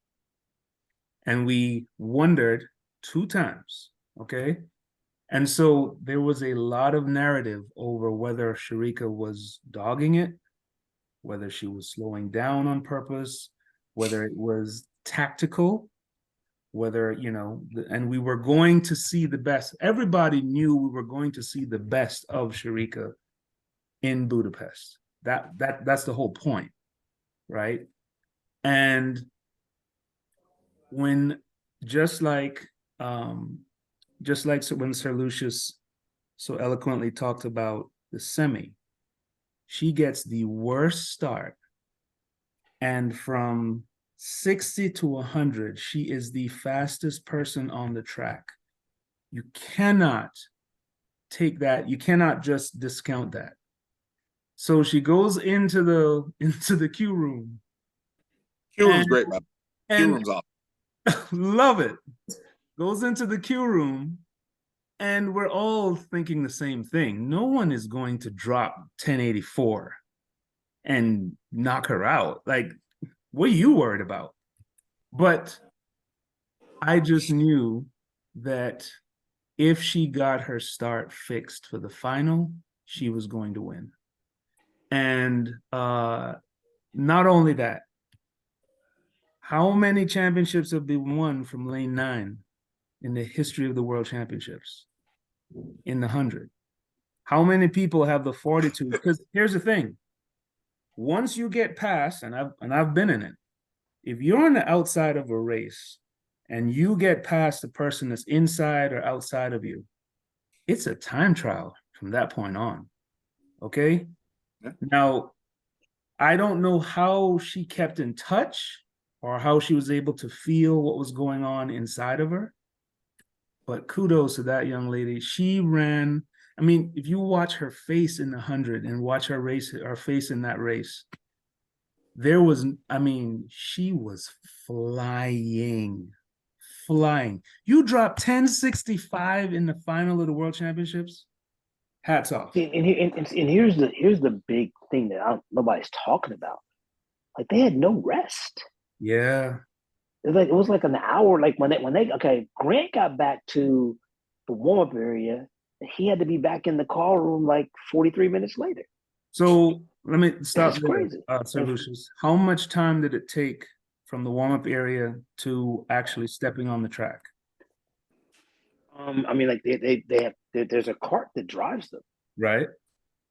And we wondered 2 times, okay? And so there was a lot of narrative over whether Shericka was dogging it, whether she was slowing down on purpose, whether it was tactical, whether, you know, and we were going to see the best. Everybody knew we were going to see the best of Shericka in Budapest. That's the whole point, right? And when just like when Sir Lucius so eloquently talked about the semi, she gets the worst start, and from 60 to 100, she is the fastest person on the track. You cannot take that. You cannot just discount that. So she goes into the queue room. Queue room's great, man. Queue room's awesome. Love it. Goes into the queue room, and we're all thinking the same thing. No one is going to drop 1084 and knock her out. Like, what are you worried about? But I just knew that if she got her start fixed for the final, she was going to win. And not only that, how many championships have been won from lane 9 in the history of the World Championships in the 100? How many people have the fortitude? Because here's the thing. once you get past, and I've been in it, if you're on the outside of a race and you get past the person that's inside or outside of you, it's a time trial from that point on. Okay. Yeah. Now, I don't know how she kept in touch or how she was able to feel what was going on inside of her. But kudos to that young lady. She ran. I mean, if you watch her face in the 100 and watch her face in that race, there was, I mean, she was flying. You dropped 10:65 in the final of the World Championships. Hats off. And here's the big thing that nobody's talking about. Like, they had no rest. Yeah. It was like an hour. Like when they Grant got back to the warm up area, he had to be back in the call room like 43 minutes later. So let me stop That's there, crazy. Sir Lucius. How much time did it take from the warm up area to actually stepping on the track? I mean, like they have there's a cart that drives them. Right.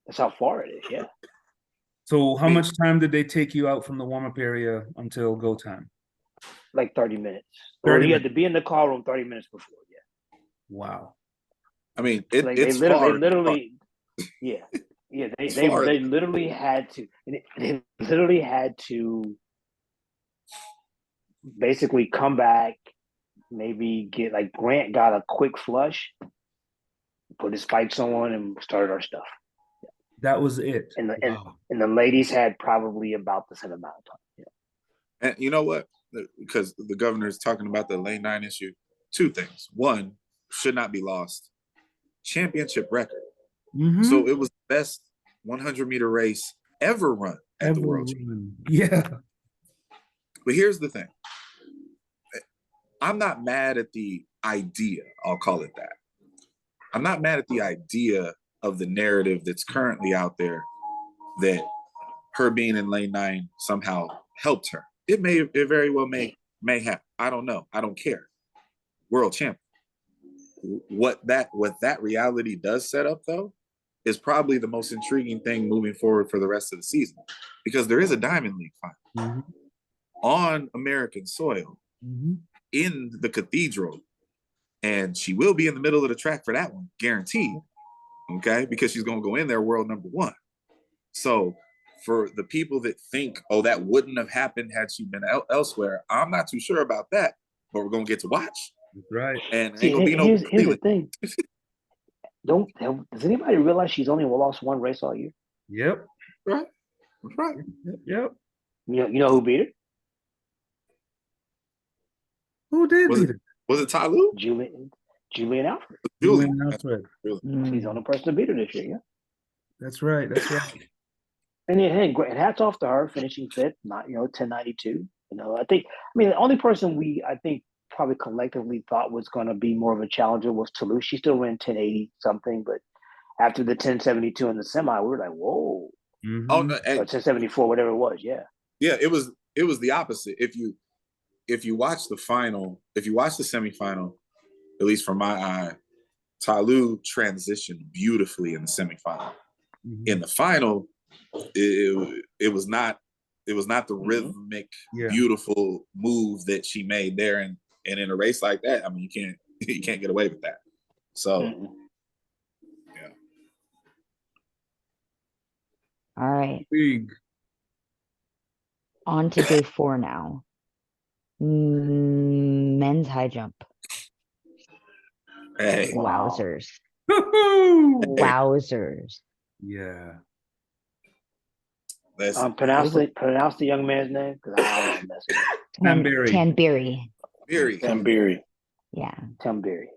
That's how far it is. Yeah. So how much time did they take you out from the warm up area until go time? Like 30 minutes. 30 You had to be in the call room 30 minutes before. Yeah. Wow. I mean, They literally, yeah. They literally had to. They literally had to basically come back. Maybe get like Grant got a quick flush, put his spikes on, and started our stuff. That was it. And Wow. the ladies had probably about the same amount of time. Yeah. And you know what? Because the governor is talking about the lane 9 issue. Two things. One, should not be lost. Championship record. Mhm. So it was the best 100-meter race ever run at the World Championship. Yeah. But here's the thing. I'm not mad at the idea. I'll call it that. I'm not mad at the idea of the narrative that's currently out there that her being in lane 9 somehow helped her. It very well may have. I don't know. I don't care. World champion. What that reality does set up, though, is probably the most intriguing thing moving forward for the rest of the season, because there is a Diamond League final on American soil in the Cathedral, and she will be in the middle of the track for that one, guaranteed. Okay, because she's going to go in there world number 1. So for the people that think, oh, that wouldn't have happened had she been elsewhere, I'm not too sure about that, but we're going to get to watch. Right. And See, here's the thing. Does anybody realize she's only lost one race all year? Yep. Right. Yep. You know who beat her? Who did beat her? Was it Ty Lue? Julian Alfred. Julian Alfred. She's the only person to beat her this year. Yeah. That's right. And hats off to her finishing 5th. Not 1092. The only person I think probably collectively thought was going to be more of a challenger was Toulouse. She still ran 1080 something, but after the 1072 in the semi, we were like, whoa. Oh no, or 1074, whatever it was. Yeah. Yeah, it was the opposite. If you watch the final, if you watch the semifinal, at least from my eye, Ty Lue transitioned beautifully in the semifinal. In the final, it was not the rhythmic, beautiful move that she made there, and in a race like that, I mean, you can't get away with that. So, yeah. All right. Big. On to day 4 now. Men's high jump. Hey. Wowzers. Woo-hoo! Wowzers. Yeah. Pronounce the young man's name, because I don't mess with it. Tanberry. Tanberry. Yeah. Tanberry.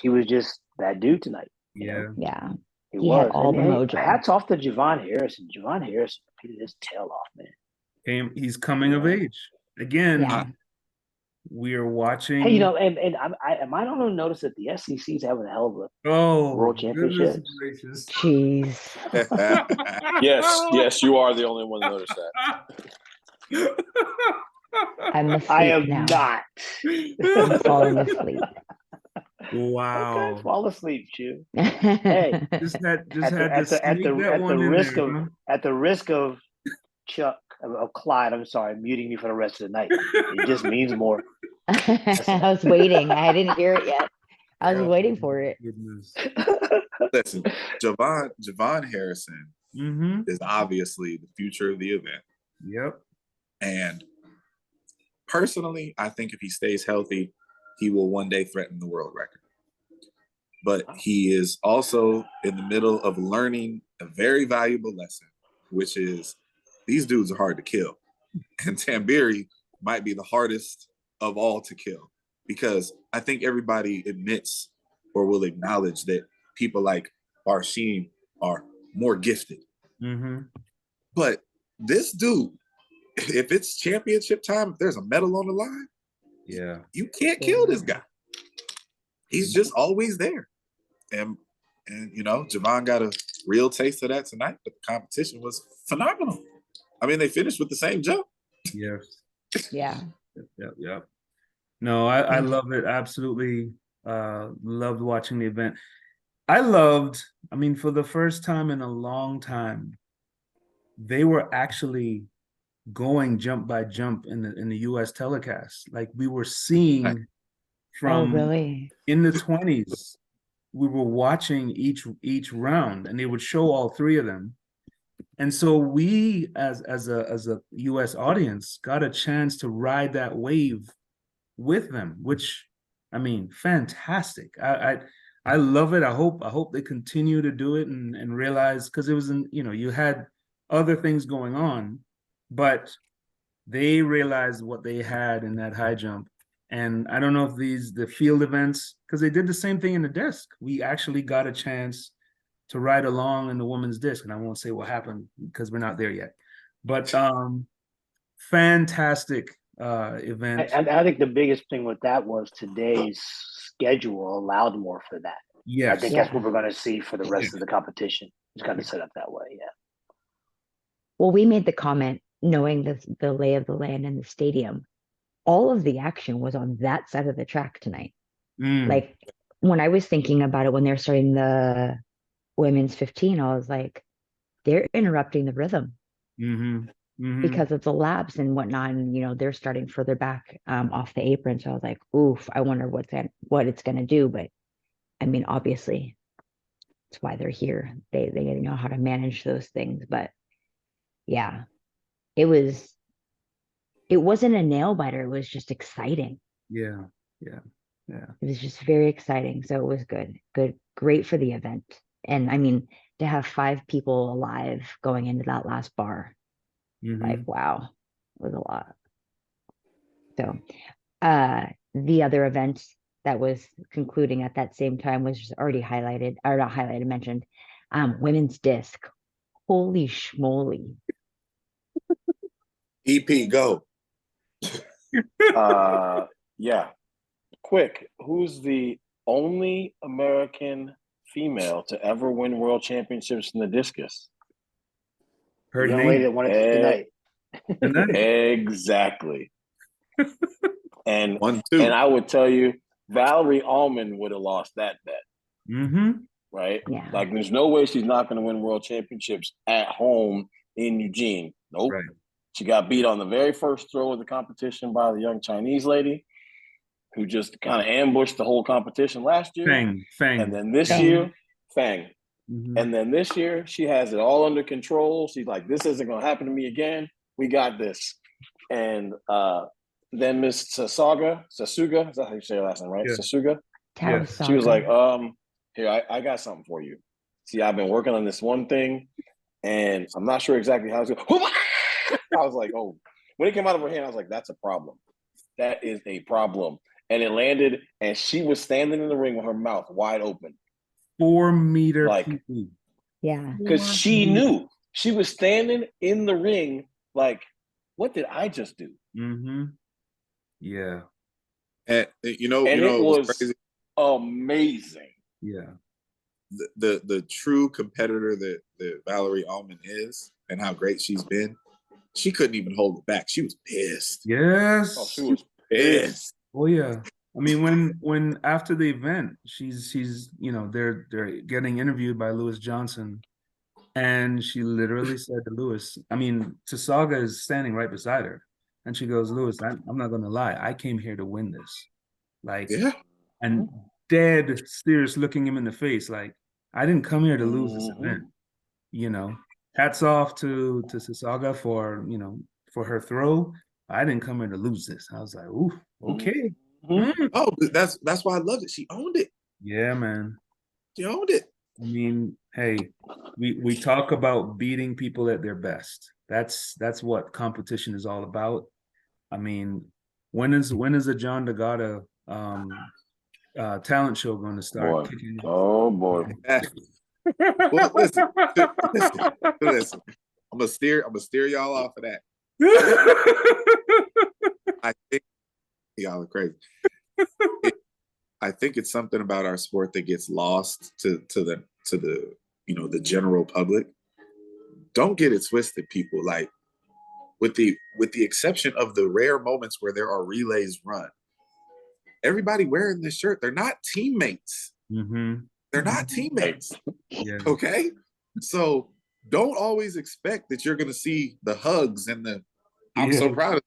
He was just that dude tonight. Yeah. Yeah. He He was. had all the mojo. Hats off to Javon Harrison. Javon Harrison repeated his tail off, man. He's coming of age. Again, Yeah. we are watching. Hey, and I might only notice that the SEC's having a hell of a World Championship. Jeez. Yes, you are the only one to notice that. I'm asleep I am now. not. I'm falling asleep. Wow. Okay, fall asleep, Chew. Hey, Just had at to sneak that one in risk there, of huh? at the risk of Chuck of Clyde, I'm sorry, muting me for the rest of the night. It just means more. I was waiting. I didn't hear it yet. I was Oh, waiting for it. goodness. Listen, Javon Harrison Mm-hmm. is obviously the future of the event. Yep. And personally, I think if he stays healthy, he will one day threaten the world record. But he is also in the middle of learning a very valuable lesson, which is these dudes are hard to kill. And Tambiri might be the hardest of all to kill, because I think everybody admits or will acknowledge that people like Barshim are more gifted. Mm-hmm. But this dude, if it's championship time, if there's a medal on the line, Yeah. you can't kill this guy. He's just always there. And you know, Javon got a real taste of that tonight, but the competition was phenomenal. I mean, they finished with the same jump. Yes. Yeah. Yep. No, I love it. Absolutely loved watching the event. I mean, for the first time in a long time, they were actually going jump by jump in the US telecast. Like we were seeing Oh, from really? in the 20s, we were watching each round, and they would show all three of them. And so we as a US audience got a chance to ride that wave with them, which, I mean, fantastic. I love it. I hope they continue to do it and realize, because it was you had other things going on, but they realized what they had in that high jump. And I don't know if the field events, because they did the same thing in the disc. We actually got a chance to ride along in the women's disc, and I won't say what happened because we're not there yet. But fantastic event. And I think the biggest thing with that was today's schedule allowed more for that. Yes. I think that's what we're going to see for the rest of the competition. It's going to be set up that way. Yeah. Well, we made the comment knowing the lay of the land in the stadium. All of the action was on that side of the track tonight. Like when I was thinking about it, when they're starting the women's 15, I was like, they're interrupting the rhythm because of the laps and whatnot. And, they're starting further back off the apron. So I was like, oof, I wonder what it's going to do. But I mean, obviously, that's why they're here. They know how to manage those things. But yeah, it wasn't a nail biter. It was just exciting. Yeah. It was just very exciting. So it was good, great for the event. And I mean, to have 5 people alive going into that last bar, like, wow, it was a lot. So the other event that was concluding at that same time was just already mentioned, women's disc. Holy schmoly. EP, go. Yeah. Quick, who's the only American female to ever win world championships in the discus? Her young lady that name. won it tonight. Exactly. And 1-2. And I would tell you, Valerie Allman would have lost that bet. Right? Yeah. Like, there's no way she's not going to win world championships at home in Eugene. Nope. Right. She got beat on the very first throw of the competition by the young Chinese lady who just kind of ambushed the whole competition last year. Fang. And then this year, Fang. And then this year, she has it all under control. She's like, this isn't going to happen to me again. We got this. And then Miss Sasuga, is that how you say her last name, right? Yeah. Sasuga? Yeah. She was like, here, I got something for you. See, I've been working on this one thing, and I'm not sure exactly how it's going. I was like, oh, when it came out of her hand, I was like, that's a problem. That is a problem. And it landed, and she was standing in the ring with her mouth wide open. 4 meter. Like, yeah. because she knew. She was standing in the ring like, what did I just do? Yeah. And it was crazy. Amazing. Yeah. The true competitor that Valerie Allman is and how great she's been, she couldn't even hold it back. She was pissed. Yes. Oh, she was pissed. Oh yeah. I mean, when after the event, she's you know, they're getting interviewed by Lewis Johnson, and she literally said to Lewis, I mean, Tasaga is standing right beside her, and she goes, Lewis, I'm not gonna lie, I came here to win this. Like, Yeah. and dead serious, looking him in the face, like, I didn't come here to lose this event. You know, hats off to Tasaga for, you know, for her throw. I didn't come here to lose this. I was like, ooh, okay. Oh, but that's why I loved it. She owned it. Yeah, man. She owned it. I mean, hey, we talk about beating people at their best. That's what competition is all about. I mean, when is a John DeGata talent show going to start kicking? Oh boy. Well, listen. I'm gonna steer y'all off of that. I think y'all are crazy. I think it's something about our sport that gets lost to the you know, the general public. Don't get it twisted, people. Like, with the exception of the rare moments where there are relays run, everybody wearing this shirt, they're not teammates. They're not teammates. Yeah. Okay, so don't always expect that you're going to see the hugs and the "I'm so proud of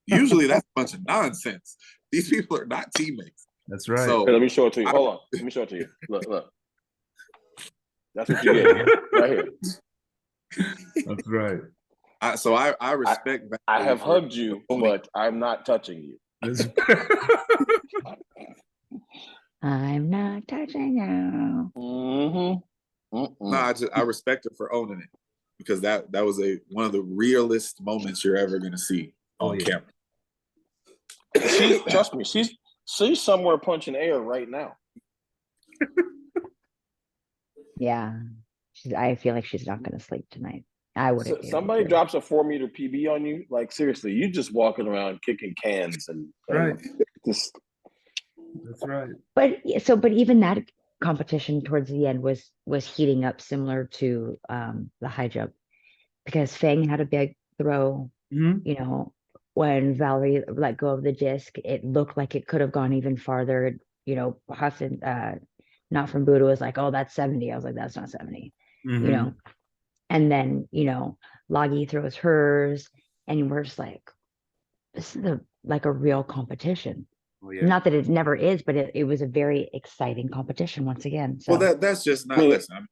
you." Usually that's a bunch of nonsense. These people are not teammates. That's right. So Hey, let me show it to you. Hold on. Let me show it to you. Look. That's what you get right here. That's right. I respect. I have hugged you, but I'm not touching you. I'm not touching you. No, I respect her for owning it, because that was one of the realest moments you're ever going to see on camera. Trust me, she's somewhere punching air right now. Yeah. I feel like she's not going to sleep tonight. I wouldn't. Somebody drops a 4-meter PB on you, like, seriously, you just walking around kicking cans and right. Just. That's right. But even that competition towards the end was heating up, similar to the high jump, because Fang had a big throw. You know, when Valerie let go of the disc, it looked like it could have gone even farther. You know, Hassan, not from Buddha, was like, "Oh, that's 70." I was like, "That's not 70." You know, and then, you know, Lagi throws hers, and we're just like, this is like a real competition. Oh, yeah. Not that it never is, but it was a very exciting competition once again. So. Well, that's just not. Listen, I mean,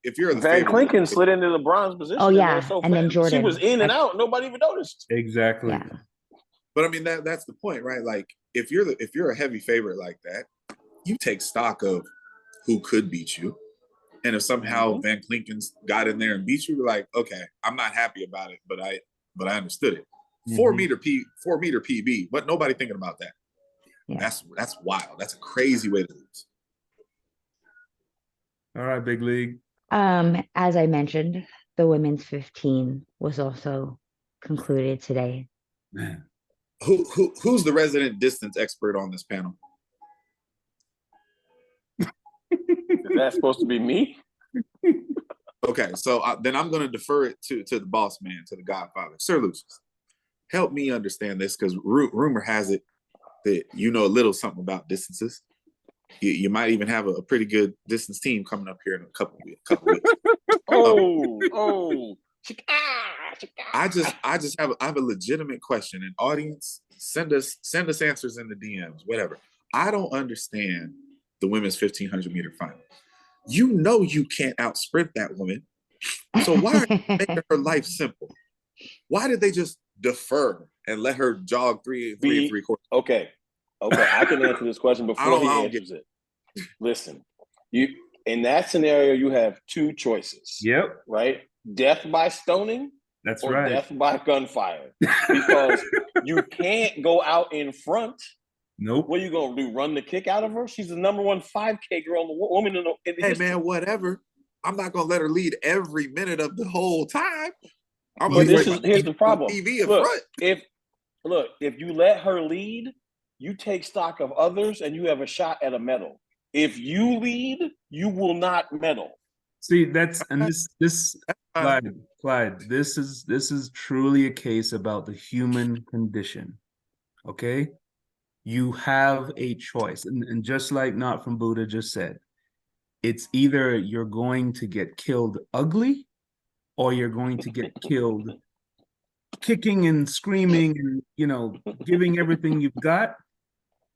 if you're the Van favorite, Klinken slid into the bronze position. Oh yeah, so and then Jordan, she was in and out. Nobody even noticed. Exactly. Yeah. But I mean, that's the point, right? Like, if you're a heavy favorite like that, you take stock of who could beat you, and if somehow Van Klinken's got in there and beat you, you're like, okay, I'm not happy about it, but I understood it. 4-meter PB, but nobody thinking about that. Yeah. That's wild. That's a crazy way to lose. All right, Big League. As I mentioned, the women's 15 was also concluded today. Man. Who's the resident distance expert on this panel? Is that supposed to be me? Okay, so then I'm going to defer it to the boss man, to the Godfather, Sir Lucius. Help me understand this, because rumor has it that you know a little something about distances. You might even have a pretty good distance team coming up here in a couple weeks. I just have a legitimate question. An audience, send us answers in the DMs, whatever. I don't understand the women's 1500 meter final. You know you can't out sprint that woman. So why are you making her life simple? Why did they just defer and let her jog 3 3/4? Okay, I can answer this question before he answers it. Listen, you in that scenario, you have two choices. Yep. Right? Death by stoning. That's or right. Death by gunfire. Because you can't go out in front. Nope. What are you gonna do? Run the kick out of her? She's the number 1 5K girl in the woman in the Hey history. Man, whatever. I'm not gonna let her lead every minute of the whole time. Here's the problem. TV in front. If you let her lead, you take stock of others and you have a shot at a medal. If you lead, you will not medal. See, this Clyde, this is truly a case about the human condition. Okay? you have a choice. And just like Not From Buddha just said, it's either you're going to get killed ugly or you're going to get killed kicking and screaming and, you know, giving everything you've got.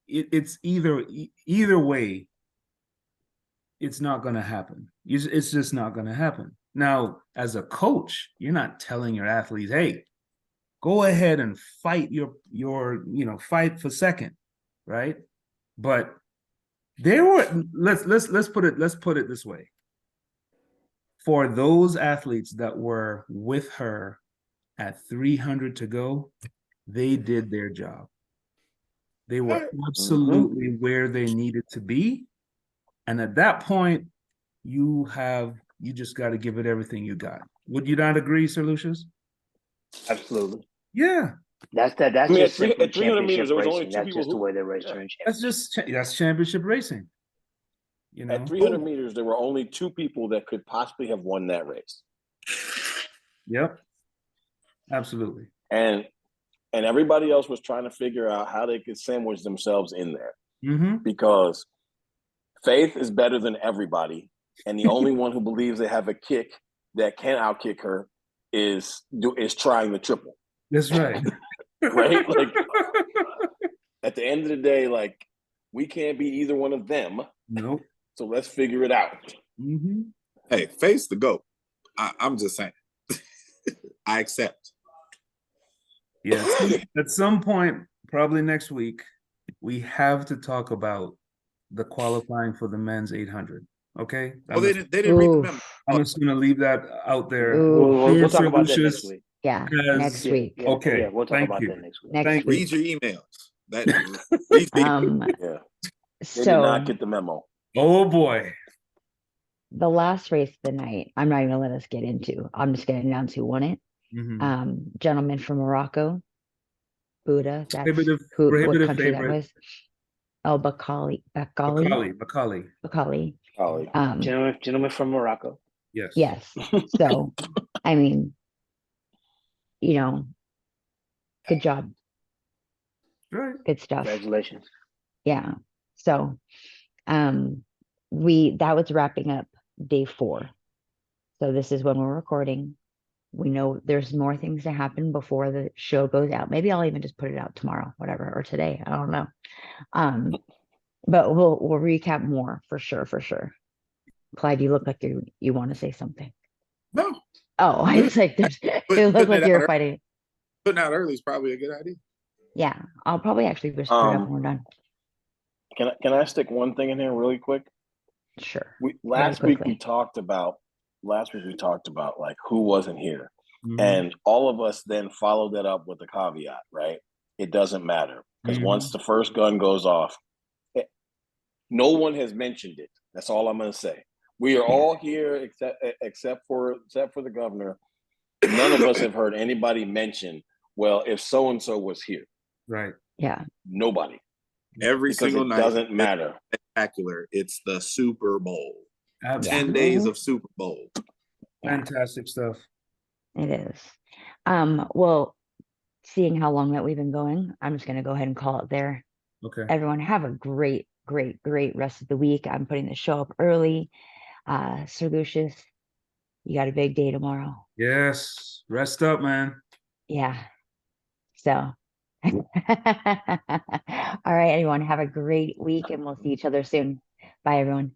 It's either way, it's not going to happen. It's just not going to happen. Now, as a coach, you're not telling your athletes, hey, go ahead and fight fight for second, right? But there were, let's put it this way. For those athletes that were with her at 300 to go, they did their job. They were absolutely where they needed to be. And at that point, you just got to give it everything you got. Would you not agree, Sir Lucius? Absolutely. Yeah. That's I mean, just at 300 championship meters, there was only racing. two That's people just the way they race during championship. That's championship racing. You know, at 300 meters, there were only two people that could possibly have won that race. Yep. Absolutely. And everybody else was trying to figure out how they could sandwich themselves in there. Mm-hmm. Because Faith is better than everybody. And the only one who believes they have a kick that can outkick her is trying the triple. That's right. Right? Like, at the end of the day, like, we can't be either one of them. Nope. So let's figure it out. Mm-hmm. Hey, Face the GOAT. I'm just saying. I accept. Yeah. At some point, probably next week, we have to talk about the qualifying for the men's 800. Okay. Well, they didn't read the memo. I'm just going to leave that out there. We'll talk about that next week. Yeah, next Yes. week. Okay. Yeah, we'll talk about that next week. Next Read week. your emails. Read Yeah. They did not get the memo. Oh boy. the last race of the night, I'm not even gonna let us get into. I'm just gonna announce who won it. Mhm. Gentleman from Morocco, Buddha. That's what Prohibitive country that favorite. was. Oh, Bakali. Macaulay. Gentleman from Morocco. Yes. Yes. So, I mean, good job. Right. Good stuff. Congratulations. Yeah. So, that was wrapping up day 4. So this is when we're recording. We know there's more things to happen before the show goes out. Maybe I'll even just put it out tomorrow, whatever, or today. I don't know. But we'll recap more for sure. Clyde, you look like you want to say something. No. Oh, I was like, it looked like you were fighting. Putting out early is probably a good idea. Yeah, I'll probably actually just put it up when we're done. Can I stick one thing in here really quick? Sure. Last week we talked about like who wasn't here. Mhm. And all of us then followed that up with a caveat, right? It doesn't matter. Because Mhm. once the first gun goes off, no one has mentioned it. That's all I'm going to say. We are all here except for the governor. None of us have heard anybody mention, well, if so-and-so was here. Right. Yeah. Nobody. Every Because single it night doesn't matter. Spectacular. It's the Super Bowl. Absolutely. 10 days of Super Bowl. Yeah. Fantastic stuff. It is. Well, seeing how long that we've been going, I'm just going to go ahead and call it there. Okay. Everyone have a great rest of the week. I'm putting the show up early. Sir Lucius, you got a big day tomorrow. Yes. Rest up, man. Yeah. So, all right, everyone, have a great week and we'll see each other soon. Bye, everyone.